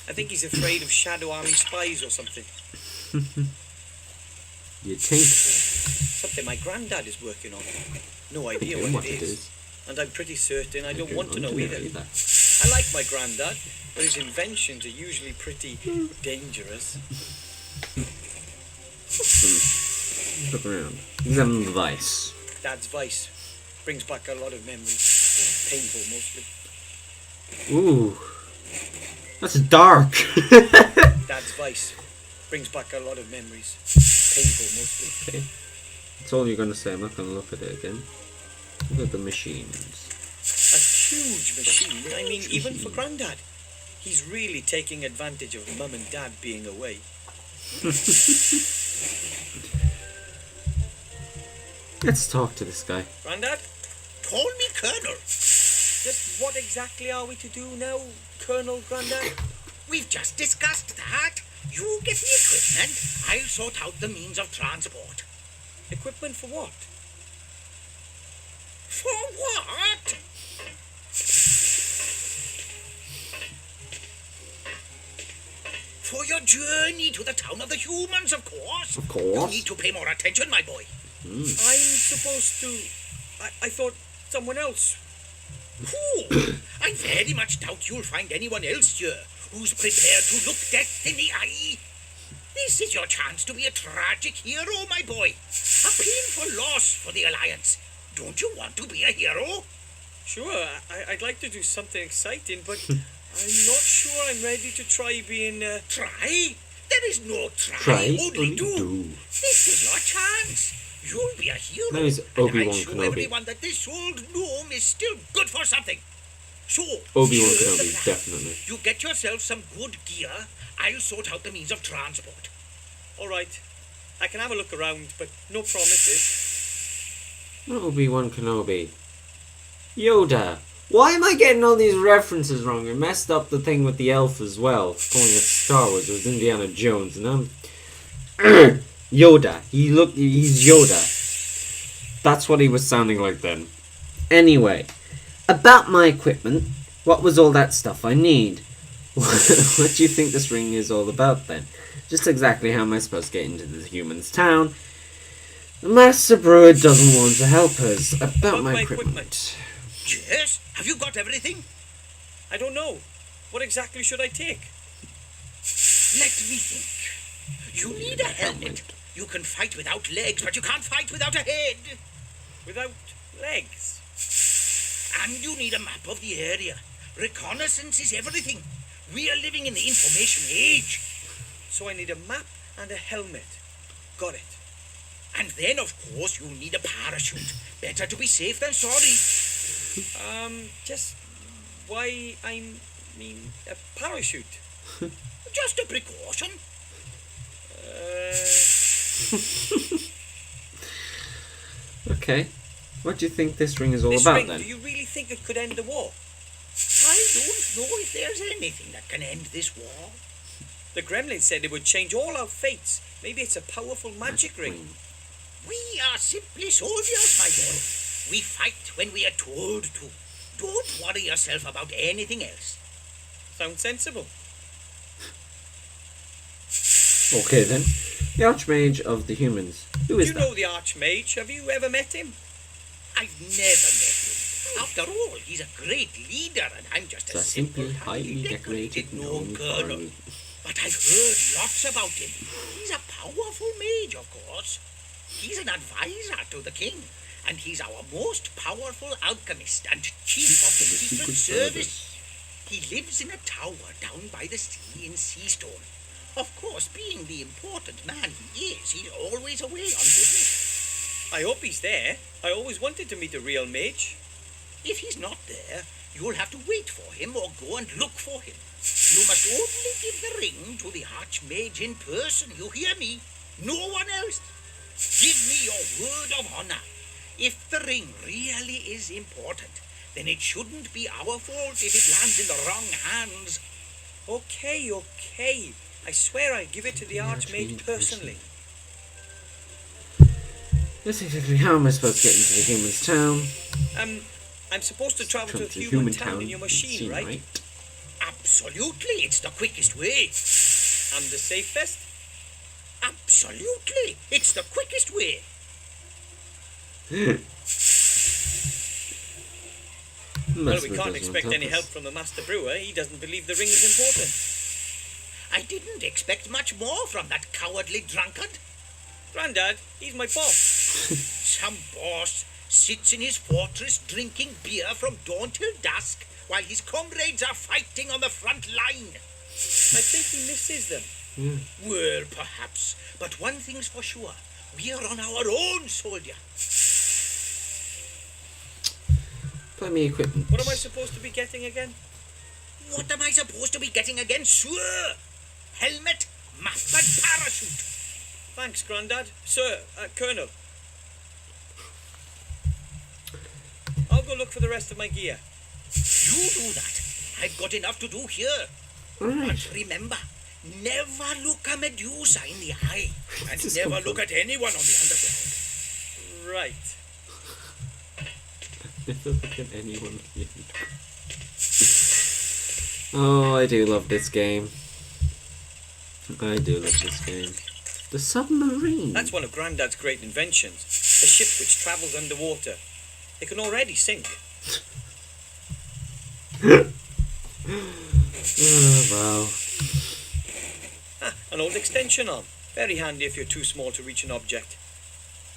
Speaker 2: I think he's afraid of Shadow Army spies or something.
Speaker 1: You'd think.
Speaker 2: Something my granddad is working on. No idea what it is. And I'm pretty certain I don't want to know either. I like my granddad, but his inventions are usually pretty dangerous.
Speaker 1: Look around. Examine the device.
Speaker 2: Dad's vice brings back a lot of memories. Painful mostly.
Speaker 1: Ooh. That's dark.
Speaker 2: Dad's vice brings back a lot of memories. Painful mostly.
Speaker 1: Okay. That's all you're going to say. I'm not going to look at it again. Look at the machines.
Speaker 2: A huge machine. I mean, even for Grandad. He's really taking advantage of Mum and Dad being away.
Speaker 1: Let's talk to this guy.
Speaker 2: Grandad?
Speaker 3: Call me Colonel.
Speaker 2: Just what exactly are we to do now, Colonel Grandad?
Speaker 3: We've just discussed that. You get the equipment, I'll sort out the means of transport.
Speaker 2: Equipment for what?
Speaker 3: For what? For your journey to the town of the humans, of course.
Speaker 1: Of
Speaker 3: You
Speaker 1: course.
Speaker 3: need to pay more attention, my boy.
Speaker 2: I'm supposed to... I thought someone else.
Speaker 3: Who? I very much doubt you'll find anyone else here who's prepared to look death in the eye. This is your chance to be a tragic hero, my boy. A painful loss for the Alliance. Don't you want to be a hero?
Speaker 2: Sure, I'd like to do something exciting, but I'm not sure I'm ready to try being...
Speaker 3: Try? There is no try,
Speaker 1: Try,
Speaker 3: only do.
Speaker 1: do.
Speaker 3: This is your chance. You'll be a hero.
Speaker 1: That is
Speaker 3: and
Speaker 1: Obi-Wan
Speaker 3: I'll show
Speaker 1: Kenobi.
Speaker 3: everyone that this old gnome is still good for something. So,
Speaker 1: Obi-Wan
Speaker 3: here's the
Speaker 1: Kenobi,
Speaker 3: plan.
Speaker 1: definitely.
Speaker 3: You get yourself some good gear. I'll sort out the means of transport.
Speaker 2: All right, I can have a look around, but no promises.
Speaker 1: Not Obi-Wan Kenobi. Yoda. Why am I getting all these references wrong? I messed up the thing with the elf as well. Calling it Star Wars. It was Indiana Jones. And I'm... Yoda. He's Yoda. That's what he was sounding like then. Anyway. About my equipment. What was all that stuff I need? What do you think this ring is all about then? Just exactly how am I supposed to get into the human's town? The Master Brewer doesn't want to help us. About my equipment.
Speaker 3: Yes? Have you got everything?
Speaker 2: I don't know. What exactly should I take?
Speaker 3: Let me think. You need a helmet. You can fight without legs, but you can't fight without a head.
Speaker 2: Without legs?
Speaker 3: And you need a map of the area. Reconnaissance is everything. We are living in the information age.
Speaker 2: So I need a map and a helmet. Got it.
Speaker 3: And then, of course, you need a parachute. Better to be safe than sorry.
Speaker 2: Just why I mean a parachute?
Speaker 3: Just a precaution.
Speaker 1: Okay. What do you think this ring is all
Speaker 2: This
Speaker 1: about
Speaker 2: ring,
Speaker 1: then?
Speaker 2: do you really think it could end the war?
Speaker 3: I don't know if there's anything that can end this war.
Speaker 2: The Gremlin said it would change all our fates. Maybe it's a powerful magic ring.
Speaker 3: We are simply soldiers, my boy. We fight when we are told to. Don't worry yourself about anything else.
Speaker 2: Sounds sensible.
Speaker 1: Okay then. The Archmage of the Humans. Who is
Speaker 2: You
Speaker 1: that?
Speaker 2: know the Archmage. Have you ever met him?
Speaker 3: I've never met him. After all, he's a great leader, and I'm just a
Speaker 1: The
Speaker 3: simple,
Speaker 1: simple, highly decorated gnome
Speaker 3: colonel.
Speaker 1: colonel.
Speaker 3: But I've heard lots about him. He's a powerful mage, of course. He's an advisor to the king, and he's our most powerful alchemist and chief of the secret service. He lives in a tower down by the sea in Seastone. Of course, being the important man he is, he's always away on business.
Speaker 2: I hope he's there. I always wanted to meet a real mage.
Speaker 3: If he's not there, you'll have to wait for him or go and look for him. You must only give the ring to the Archmage in person, you hear me? No one else. Give me your word of honor. If the ring really is important, then it shouldn't be our fault if it lands in the wrong hands.
Speaker 2: Okay. I swear I'll give it to the Archmage personally.
Speaker 1: That's exactly how am I supposed to get into the human's town?
Speaker 2: I'm supposed to travel to
Speaker 1: Come
Speaker 2: the human town in your machine, right?
Speaker 3: Absolutely, it's the quickest way.
Speaker 2: And the safest?
Speaker 3: Absolutely, it's the quickest way.
Speaker 2: Well, we can't expect any help from the Master Brewer. He doesn't believe the ring is important.
Speaker 3: I didn't expect much more from that cowardly drunkard.
Speaker 2: Grandad, he's my boss.
Speaker 3: Some boss sits in his fortress drinking beer from dawn till dusk while his comrades are fighting on the front line.
Speaker 2: I think he misses them.
Speaker 3: Well, perhaps, but one thing's for sure. We are on our own, soldier.
Speaker 1: Play me equipment.
Speaker 2: What am I supposed to be getting again?
Speaker 3: What am I supposed to be getting again, sir? Helmet, map, and parachute.
Speaker 2: Thanks, Grandad. Sir, Colonel. I'll go look for the rest of my gear.
Speaker 3: You do that. I've got enough to do here.
Speaker 1: Alright.
Speaker 3: But remember, never look a Medusa in the eye. And
Speaker 1: This is
Speaker 3: never
Speaker 1: confirmed.
Speaker 3: look at anyone on the underground.
Speaker 2: Right.
Speaker 1: Never look at anyone. Oh, I do love this game. I do love this game. The submarine.
Speaker 2: That's one of Grandad's great inventions. A ship which travels underwater. It can already sink.
Speaker 1: Oh, wow.
Speaker 2: Ah, an old extension arm. Very handy if you're too small to reach an object.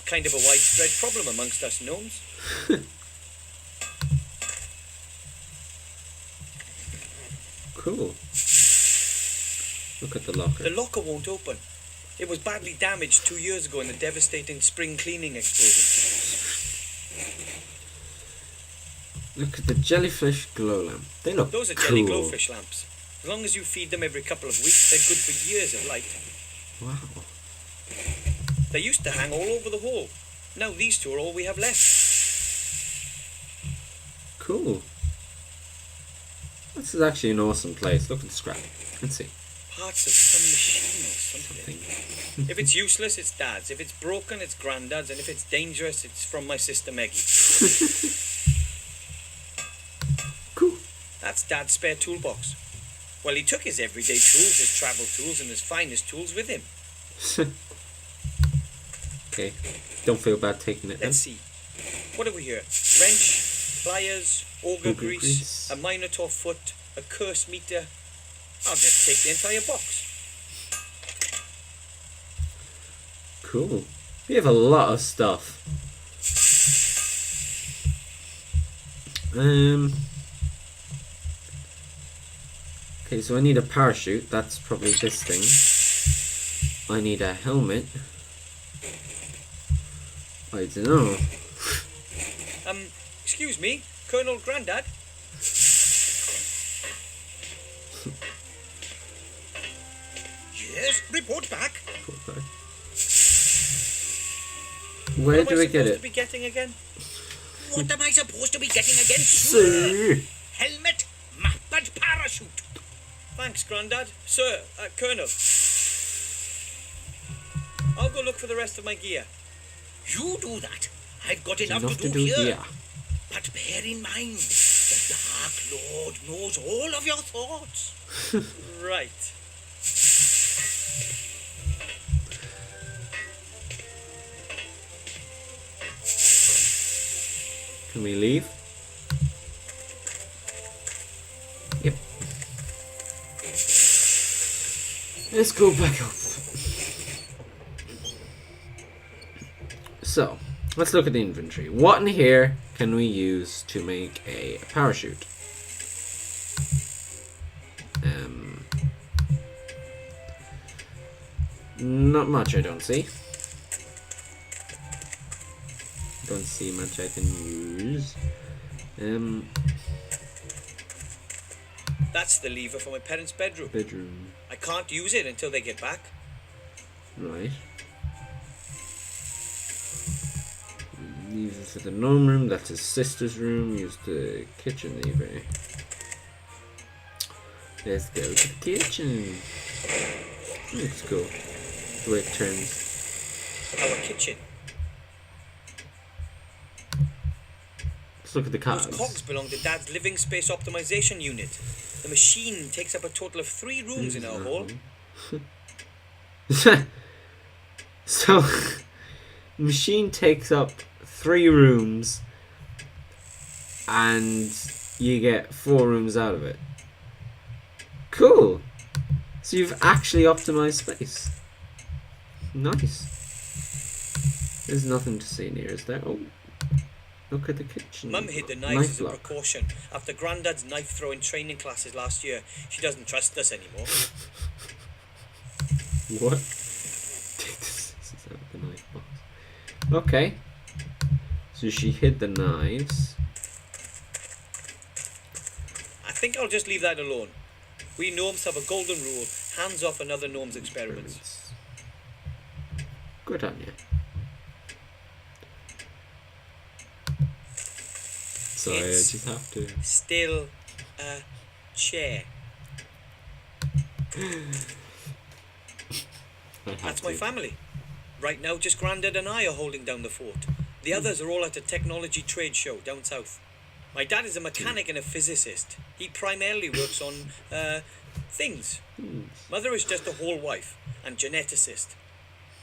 Speaker 2: Kind of a widespread problem amongst us gnomes.
Speaker 1: Cool. Look at the locker.
Speaker 2: The locker won't open. It was badly damaged 2 years ago in the devastating spring cleaning explosion.
Speaker 1: Look at the jellyfish glow lamp. They look
Speaker 2: Those are
Speaker 1: cool.
Speaker 2: jelly glowfish lamps. As long as you feed them every couple of weeks, they're good for years of light.
Speaker 1: Wow.
Speaker 2: They used to hang all over the hall. Now these two are all we have left.
Speaker 1: Cool. This is actually an awesome place. Look at the scrap. Let's see.
Speaker 2: Parts of some machine or something. If it's useless, it's Dad's. If it's broken, it's Grandad's. And if it's dangerous, it's from my sister Meggie.
Speaker 1: Cool.
Speaker 2: That's Dad's spare toolbox. Well, he took his everyday tools, his travel tools, and his finest tools with him.
Speaker 1: Okay. Don't feel bad taking it then.
Speaker 2: Let's see. What have we here? Wrench, pliers, auger grease, a minotaur foot, a curse meter. I'll just take the entire box.
Speaker 1: Cool. We have a lot of stuff. Okay, so I need a parachute. That's probably this thing. I need a helmet. I don't know.
Speaker 2: Excuse me, Colonel Grandad?
Speaker 3: Yes, report back.
Speaker 1: Where
Speaker 2: What
Speaker 1: do
Speaker 2: am
Speaker 1: we
Speaker 2: I
Speaker 1: get
Speaker 2: supposed
Speaker 1: it?
Speaker 2: to be getting again?
Speaker 3: What am I supposed to be getting again?
Speaker 1: Sir.
Speaker 3: Helmet, map, and parachute.
Speaker 2: Thanks, Grandad. Sir, Colonel. I'll go look for the rest of my gear.
Speaker 3: You do that. I've got enough,
Speaker 1: Enough
Speaker 3: to do here.
Speaker 1: here.
Speaker 3: But bear in mind, the Dark Lord knows all of your thoughts.
Speaker 2: Right.
Speaker 1: Can we leave? Yep. Let's go back up. So, let's look at the inventory. What in here can we use to make a parachute? Not much, I don't see. Don't see much I can use.
Speaker 2: That's the lever for my parents' bedroom.
Speaker 1: Bedroom.
Speaker 2: I can't use it until they get back.
Speaker 1: Right. Lever for the gnome room. That's his sister's room. Use the kitchen lever. Let's go to the kitchen. Looks cool. The way it turns.
Speaker 2: Our kitchen.
Speaker 1: Let's look at the
Speaker 2: Those
Speaker 1: cards.
Speaker 2: cogs belong to Dad's living space optimization unit. The machine takes up a total of 3 rooms in our hall.
Speaker 1: So, the machine takes up 3 rooms, and you get 4 rooms out of it. Cool. So you've actually optimized space. Nice. There's nothing to see near, is there? Oh, look at the kitchen.
Speaker 2: Mum hid the knives as a
Speaker 1: block.
Speaker 2: precaution. After Grandad's knife-throwing training classes last year, she doesn't trust us anymore.
Speaker 1: What? Take the scissors out of the knife box. Okay. So she hid the knives.
Speaker 2: I think I'll just leave that alone. We gnomes have a golden rule: hands off another gnome's experiments.
Speaker 1: Good on you. Sorry,
Speaker 2: It's
Speaker 1: I just have to.
Speaker 2: Still a chair. That's my family. Right now, just Grandad and I are holding down the fort. The others are all at a technology trade show down south. My dad is a mechanic and a physicist. He primarily works on, things. Mother is just a whole wife and geneticist.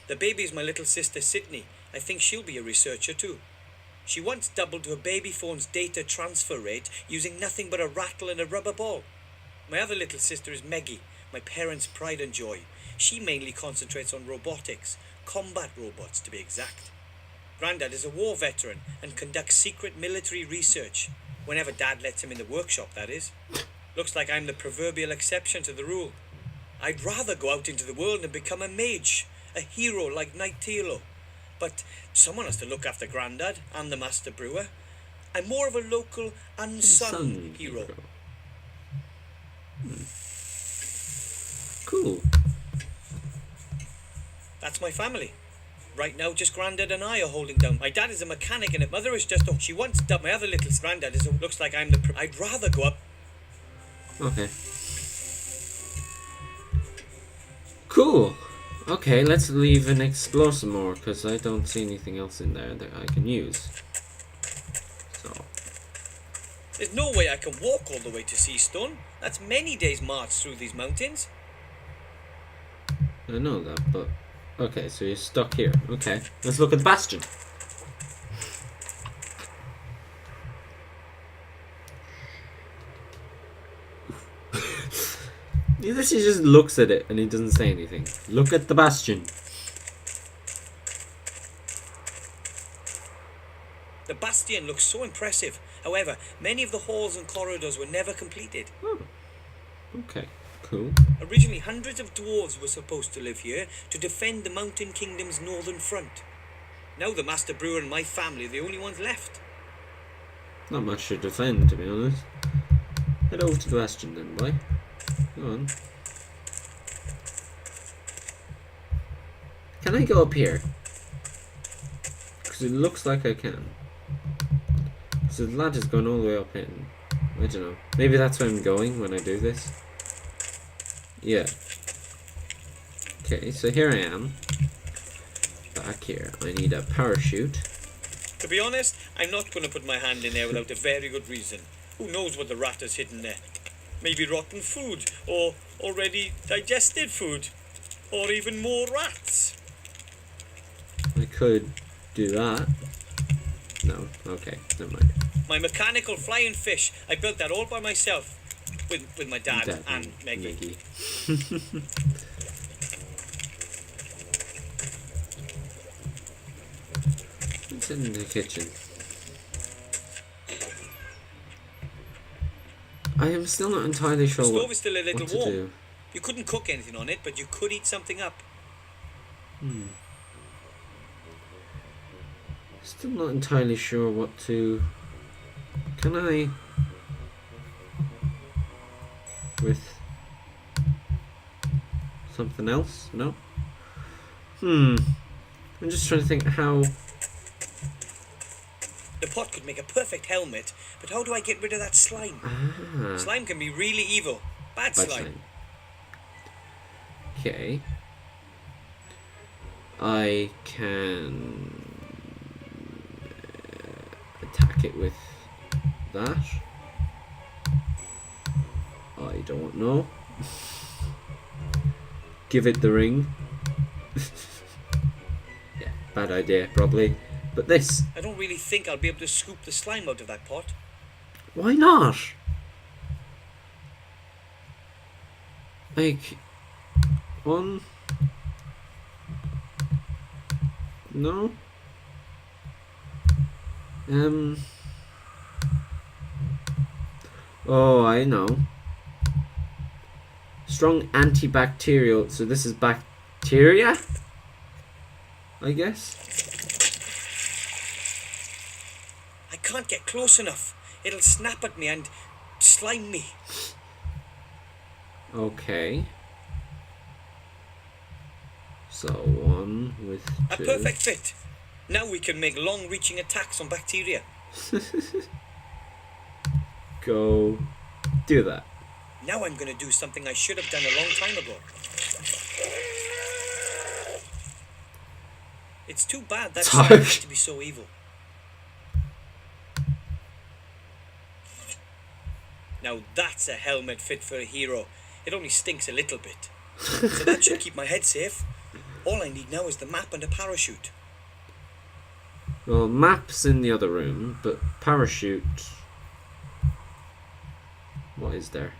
Speaker 2: The baby is my little sister Sydney. I think she'll be a researcher too. She once doubled her baby phone's data transfer rate using nothing but a rattle and a rubber ball. My other little sister is Meggie, my parents' pride and joy. She mainly concentrates on robotics, combat robots to be exact. Grandad is a war veteran and conducts secret military research. Whenever Dad lets him in the workshop, that is. Looks like I'm the proverbial exception to the rule. I'd rather go out into the world and become a mage, a hero like Knight Tilo. But someone has to look after Grandad and the Master Brewer. I'm more of a local, unsung hero.
Speaker 1: Cool.
Speaker 2: That's my family. Right now, just Grandad and I are holding down. My dad is a mechanic and mother is just a... She once dubbed my other little Grandad is a... Looks like I'm the... I'd rather go up...
Speaker 1: Okay. Cool. Okay, let's leave and explore some more, because I don't see anything else in there that I can use. So...
Speaker 2: There's no way I can walk all the way to Seastone. That's many days' march through these mountains.
Speaker 1: I know that, but... Okay, so you're stuck here. Okay, let's look at the bastion. He literally just looks at it and he doesn't say anything. Look at the bastion.
Speaker 2: The bastion looks so impressive. However, many of the halls and corridors were never completed.
Speaker 1: Oh. Okay, cool.
Speaker 2: Originally, hundreds of dwarves were supposed to live here to defend the Mountain Kingdom's northern front. Now the Master Brewer and my family are the only ones left.
Speaker 1: Not much to defend, to be honest. Head over to the bastion then, boy. Go on. Can I go up here? Because it looks like I can. So the ladder's going all the way up in. I don't know. Maybe that's where I'm going when I do this. Yeah. Okay, so here I am. Back here. I need a parachute.
Speaker 2: To be honest, I'm not going to put my hand in there without a very good reason. Who knows what the rat has hidden there? Maybe rotten food, or already digested food, or even more rats.
Speaker 1: I could do that. No, okay, never mind.
Speaker 2: My mechanical flying fish, I built that all by myself, with my dad and Meggie.
Speaker 1: Let's head into the kitchen. I am still not entirely sure
Speaker 2: The stove
Speaker 1: what
Speaker 2: is still a little
Speaker 1: to
Speaker 2: warm.
Speaker 1: do.
Speaker 2: You couldn't cook anything on it, but you could eat something up.
Speaker 1: Still not entirely sure what to... Can I... With... something else? No? I'm just trying to think how...
Speaker 2: The pot could make a perfect helmet, but how do I get rid of that slime?
Speaker 1: Ah,
Speaker 2: Slime can be really evil. Bad
Speaker 1: bad
Speaker 2: slime.
Speaker 1: Okay. I can... attack it with that. I don't know. Give it the ring. Yeah, bad idea, probably. But this...
Speaker 2: I don't really think I'll be able to scoop the slime out of that pot.
Speaker 1: Why not? Like... One... No? Oh, I know. Strong antibacterial. So this is bacteria? I guess?
Speaker 2: I can't get close enough. It'll snap at me and slime me.
Speaker 1: Okay. So one with
Speaker 2: A
Speaker 1: two.
Speaker 2: perfect fit. Now we can make long-reaching attacks on bacteria.
Speaker 1: Go do that.
Speaker 2: Now I'm going to do something I should have done a long time ago. It's too bad that slime has to be so evil. Now that's a helmet fit for a hero. It only stinks a little bit. So that should keep my head safe. All I need now is the map and a parachute.
Speaker 1: Well, map's in the other room, but parachute... What is there?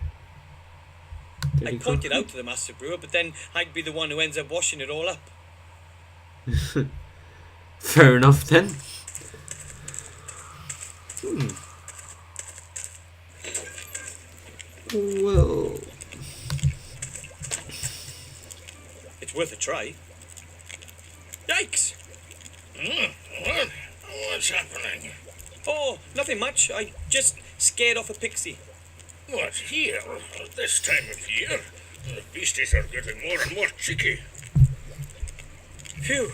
Speaker 1: Did
Speaker 2: I
Speaker 1: he
Speaker 2: point it
Speaker 1: go-
Speaker 2: out to the Master Brewer, but then I'd be the one who ends up washing it all up.
Speaker 1: Fair enough then. Well...
Speaker 2: It's worth a try. Yikes!
Speaker 3: What? What's happening?
Speaker 2: Oh, nothing much. I just scared off a pixie.
Speaker 3: What, here? At this time of year? The beasties are getting more and more cheeky.
Speaker 2: Phew,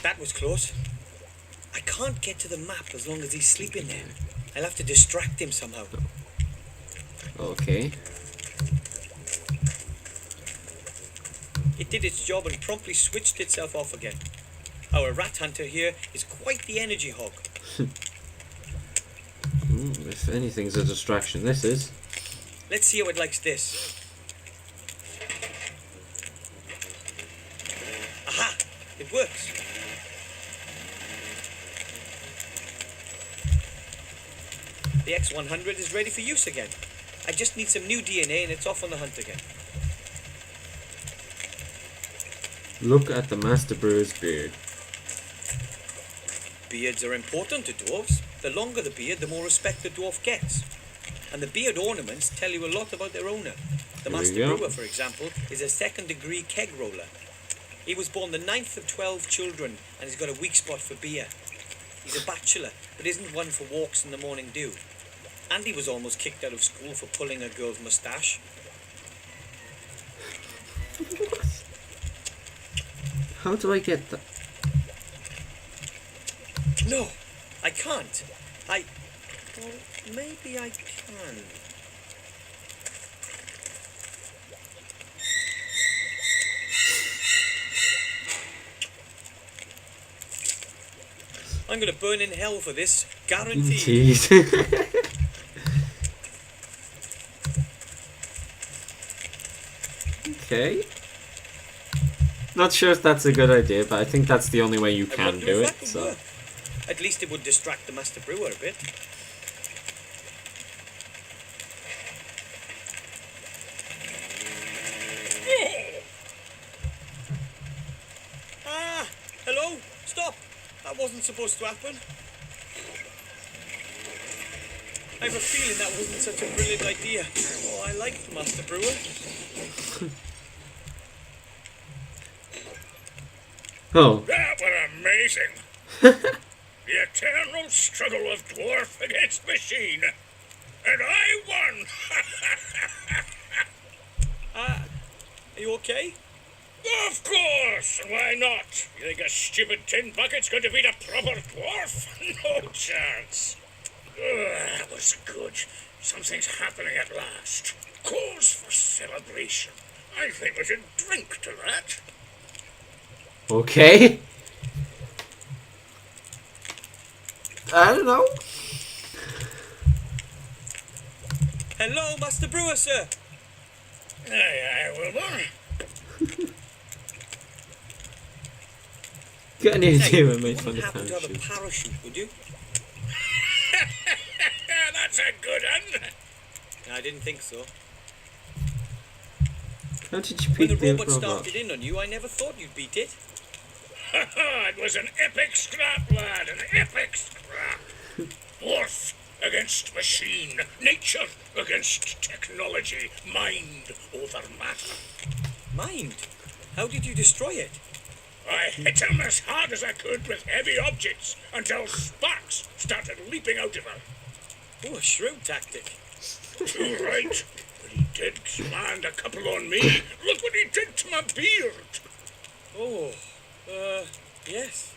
Speaker 2: that was close. I can't get to the map as long as he's sleeping there. I'll have to distract him somehow.
Speaker 1: Okay.
Speaker 2: It did its job and promptly switched itself off again. Our rat hunter here is quite the energy hog.
Speaker 1: If anything's a distraction, this is.
Speaker 2: Let's see how it likes this. Aha! It works. The X100 is ready for use again. I just need some new DNA and it's off on the hunt again.
Speaker 1: Look at the Master Brewer's beard.
Speaker 2: Beards are important to dwarves. The longer the beard, the more respect the dwarf gets. And the beard ornaments tell you a lot about their owner. The
Speaker 1: Here we
Speaker 2: Master
Speaker 1: go.
Speaker 2: Brewer, for example, is a second-degree keg roller. He was born the 9th of 12 children and he's got a weak spot for beer. He's a bachelor, but isn't one for walks in the morning dew. And he was almost kicked out of school for pulling a girl's moustache.
Speaker 1: How do I get that?
Speaker 2: No, I can't. Well, maybe I can. I'm gonna burn in hell for this, guaranteed.
Speaker 1: Indeed. Okay. Not sure if that's a good idea, but I think that's the only way you
Speaker 2: I
Speaker 1: can
Speaker 2: wonder
Speaker 1: do
Speaker 2: if
Speaker 1: it.
Speaker 2: that would
Speaker 1: So.
Speaker 2: work. At least it would distract the Master Brewer a bit. Ah! Hello? Stop! That wasn't supposed to happen. I have a feeling that wasn't such a brilliant idea. Oh, I like the Master Brewer.
Speaker 1: Oh,
Speaker 3: That were amazing. The eternal struggle of dwarf against machine. And I won!
Speaker 2: Are you okay?
Speaker 3: Of course! Why not? You think a stupid tin bucket's going to beat a proper dwarf? No chance. That was good. Something's happening at last. Cause for celebration. I think we should drink to that.
Speaker 1: okay. I don't know.
Speaker 2: Hello, Master Brewer, sir.
Speaker 3: Aye, Wilbur.
Speaker 1: Got any
Speaker 2: Now,
Speaker 1: idea
Speaker 2: you
Speaker 1: what made fun
Speaker 2: wouldn't
Speaker 1: of
Speaker 2: happen to have a
Speaker 1: parachute?
Speaker 2: parachute, would you?
Speaker 3: That's a good one.
Speaker 2: I didn't think so.
Speaker 1: How did you
Speaker 2: When
Speaker 1: beat
Speaker 2: the
Speaker 1: the
Speaker 2: robot
Speaker 1: robot?
Speaker 2: started in on you, I never thought you'd beat it.
Speaker 3: It was an epic scrap, lad, an epic scrap. Dwarf against machine, nature against technology, mind over matter.
Speaker 2: Mind? How did you destroy it?
Speaker 3: I hit him as hard as I could with heavy objects until sparks started leaping out of her.
Speaker 2: Oh, a shrewd tactic.
Speaker 3: Too right, but he did command a couple on me. Look what he did to my beard.
Speaker 2: Oh, yes.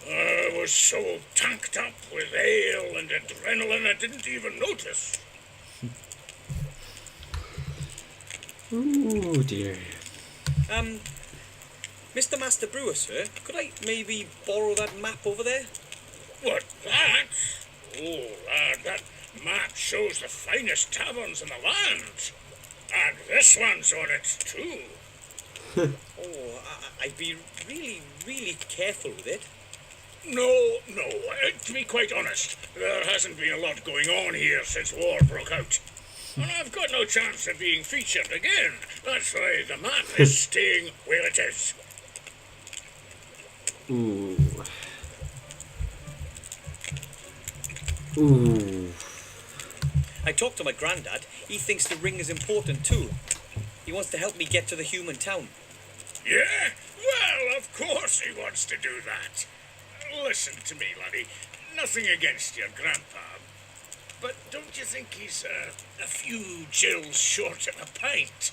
Speaker 3: I was so tanked up with ale and adrenaline I didn't even notice.
Speaker 1: Oh dear.
Speaker 2: Mr. Master Brewer, sir, could I maybe borrow that map over there?
Speaker 3: What, that? Oh, lad, map shows the finest taverns in the land. And this one's on it, too.
Speaker 2: Oh, I'd be really careful with it.
Speaker 3: No. To be quite honest, there hasn't been a lot going on here since war broke out. And I've got no chance of being featured again. That's why the map is staying where it is.
Speaker 1: Ooh. Ooh.
Speaker 2: I talked to my granddad. He thinks the ring is important too. He wants to help me get to the human town.
Speaker 3: Yeah? Well, of course he wants to do that. Listen to me, laddie. Nothing against your grandpa. But don't you think he's a few gills short of a pint?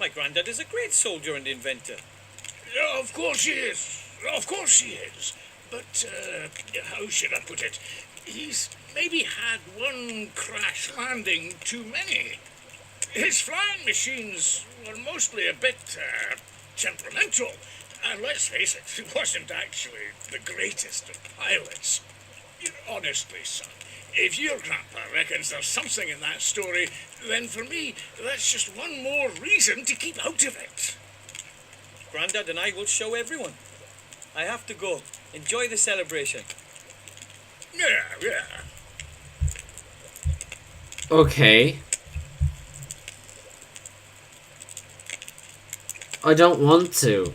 Speaker 2: My granddad is a great soldier and inventor.
Speaker 3: Yeah, of course he is. Of course he is. But, how should I put it? He's maybe had one crash landing too many. His flying machines were mostly a bit, temperamental. And let's face it, he wasn't actually the greatest of pilots. Honestly, son, if your grandpa reckons there's something in that story, then for me, that's just one more reason to keep out of it.
Speaker 2: Granddad and I will show everyone. I have to go. Enjoy the celebration.
Speaker 3: Yeah.
Speaker 1: Okay. I don't want to.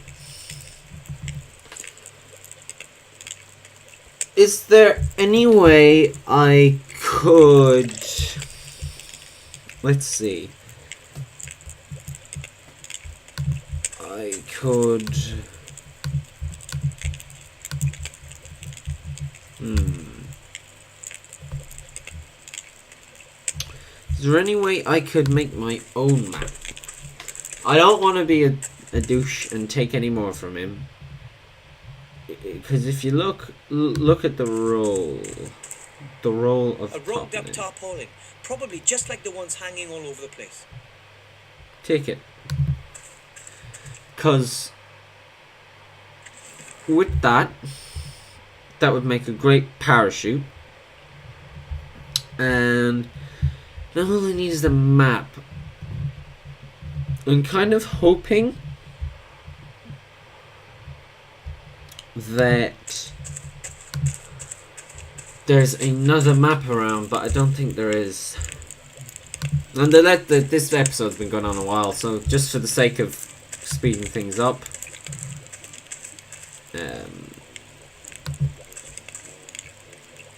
Speaker 1: Is there any way I could... Let's see. I could... Is there any way I could make my own map? I don't want to be a douche and take any more from him. Because if you look at the roll of
Speaker 2: A roped up
Speaker 1: top
Speaker 2: tarpaulin, probably just like the ones hanging all over the place.
Speaker 1: take it. Because with that would make a great parachute. And now all I need is the map. I'm kind of hoping that there's another map around, but I don't think there is. And this episode's been going on a while, so just for the sake of speeding things up,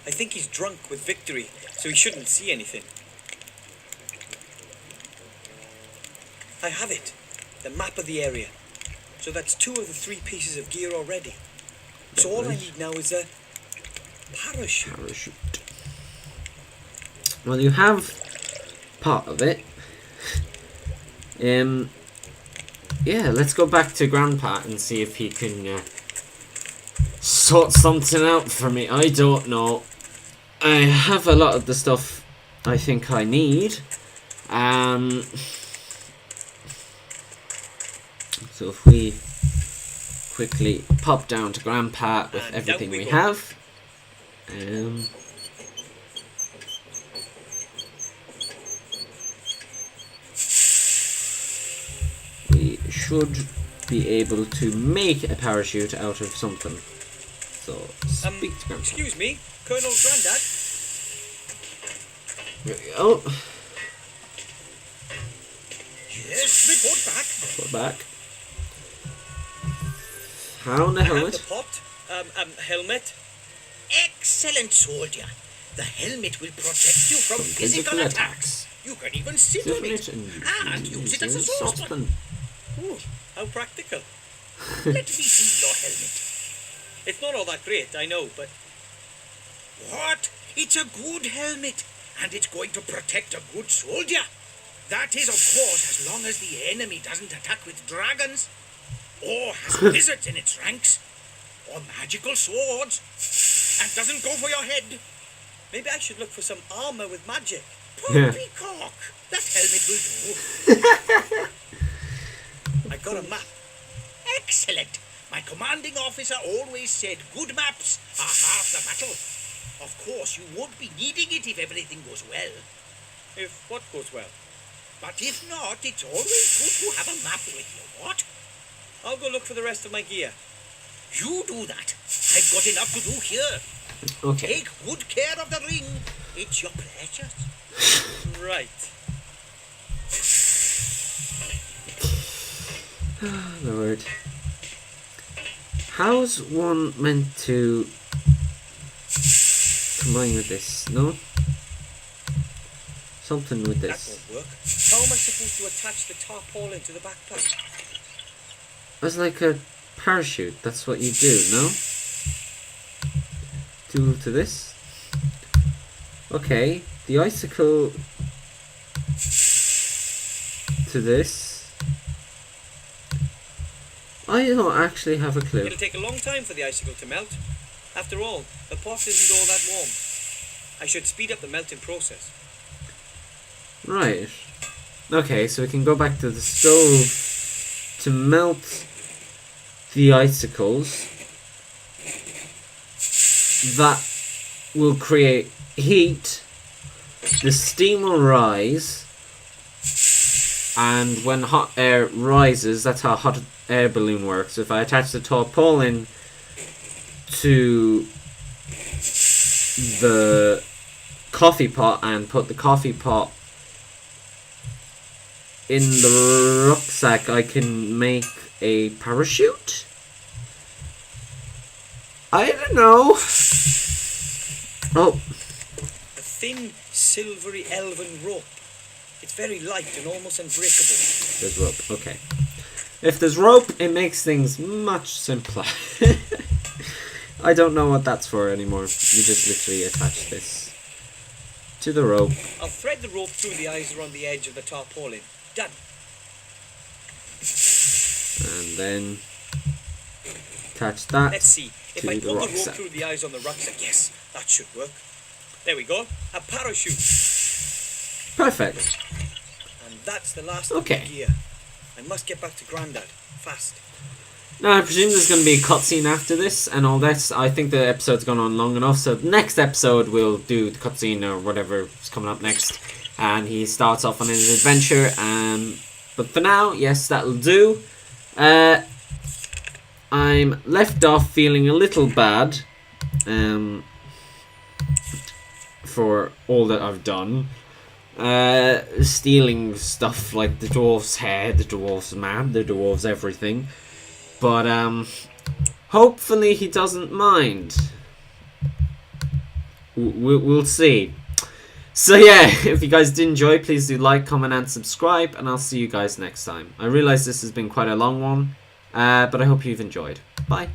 Speaker 2: I think he's drunk with victory, so he shouldn't see anything. I have it. The map of the area. So that's 2 of the 3 pieces of gear already. So all I need now is a parachute.
Speaker 1: Well, you have part of it. Yeah, let's go back to Grandpa and see if he can sort something out for me. I don't know. I have a lot of the stuff I think I need. So if we quickly pop down to Grandpa with
Speaker 2: And
Speaker 1: everything
Speaker 2: down we
Speaker 1: we
Speaker 2: go.
Speaker 1: have. We should be able to make a parachute out of something. So speak to Grandpa.
Speaker 2: Excuse me, Colonel Grandad.
Speaker 1: Oh,
Speaker 2: Yes, report back.
Speaker 1: we're back. Found a
Speaker 2: I have
Speaker 1: helmet.
Speaker 2: the pot. Helmet.
Speaker 4: Excellent, soldier. The helmet will protect you from physical attacks. You can even sit on it and use it as a saucepan.
Speaker 2: Ooh, how practical.
Speaker 4: Let me see your helmet.
Speaker 2: It's not all that great, I know, but
Speaker 4: What? It's a good helmet, and it's going to protect a good soldier. That is, of course, as long as the enemy doesn't attack with dragons, or has wizards in its ranks, or magical swords, and doesn't go for your head.
Speaker 2: maybe I should look for some armor with magic.
Speaker 4: Poppycock! That helmet will do.
Speaker 2: I got a map.
Speaker 4: Excellent. My commanding officer always said good maps are half the battle. Of course, you won't be needing it if everything goes well.
Speaker 2: If what goes well?
Speaker 4: But if not, it's always good to have a map with you, what?
Speaker 2: I'll go look for the rest of my gear.
Speaker 4: You do that. I've got enough to do here.
Speaker 1: Okay.
Speaker 4: Take good care of the ring. It's your precious.
Speaker 2: Right.
Speaker 1: Lord. How's one meant to combine with this? No? Something with
Speaker 2: That
Speaker 1: this.
Speaker 2: won't work. How am I supposed to attach the tarpaulin to the backpack?
Speaker 1: It's like a parachute. That's what you do, no? Do to this. Okay. The icicle to this. I don't actually have a clue.
Speaker 2: It'll take a long time for the icicle to melt. After all, the pot isn't all that warm. I should speed up the melting process.
Speaker 1: Right. Okay, so we can go back to the stove to melt the icicles. That will create heat. The steam will rise. And when hot air rises, that's how hot air balloon works. If I attach the tarpaulin to the coffee pot and put the coffee pot in the rucksack, I can make a parachute? I don't know. Oh.
Speaker 2: A thin, silvery elven rope. It's very light and almost unbreakable.
Speaker 1: There's rope, okay. If there's rope, it makes things much simpler. I don't know what that's for anymore. You just literally attach this to the rope.
Speaker 2: I'll thread the rope through the eyes around the edge of the tarpaulin. Done.
Speaker 1: And then attach that
Speaker 2: Let's see. If
Speaker 1: to
Speaker 2: I
Speaker 1: the
Speaker 2: pull the rope
Speaker 1: rucksack.
Speaker 2: through the eyes on the rucksack, yes, that should work. There we go. A parachute.
Speaker 1: Perfect.
Speaker 2: And that's the last
Speaker 1: Okay.
Speaker 2: of the gear. I must get back to Grandad. Fast.
Speaker 1: Now, I presume there's going to be a cutscene after this and all that. I think the episode's gone on long enough, so the next episode we'll do the cutscene or whatever is coming up next. And he starts off on his adventure. But for now, yes, that'll do. I'm left off feeling a little bad for all that I've done. Stealing stuff like the dwarf's head, the dwarf's map, the dwarf's everything. But hopefully he doesn't mind. We'll see. So yeah, if you guys did enjoy, please do like, comment and subscribe, and I'll see you guys next time. I realise this has been quite a long one, but I hope you've enjoyed. Bye.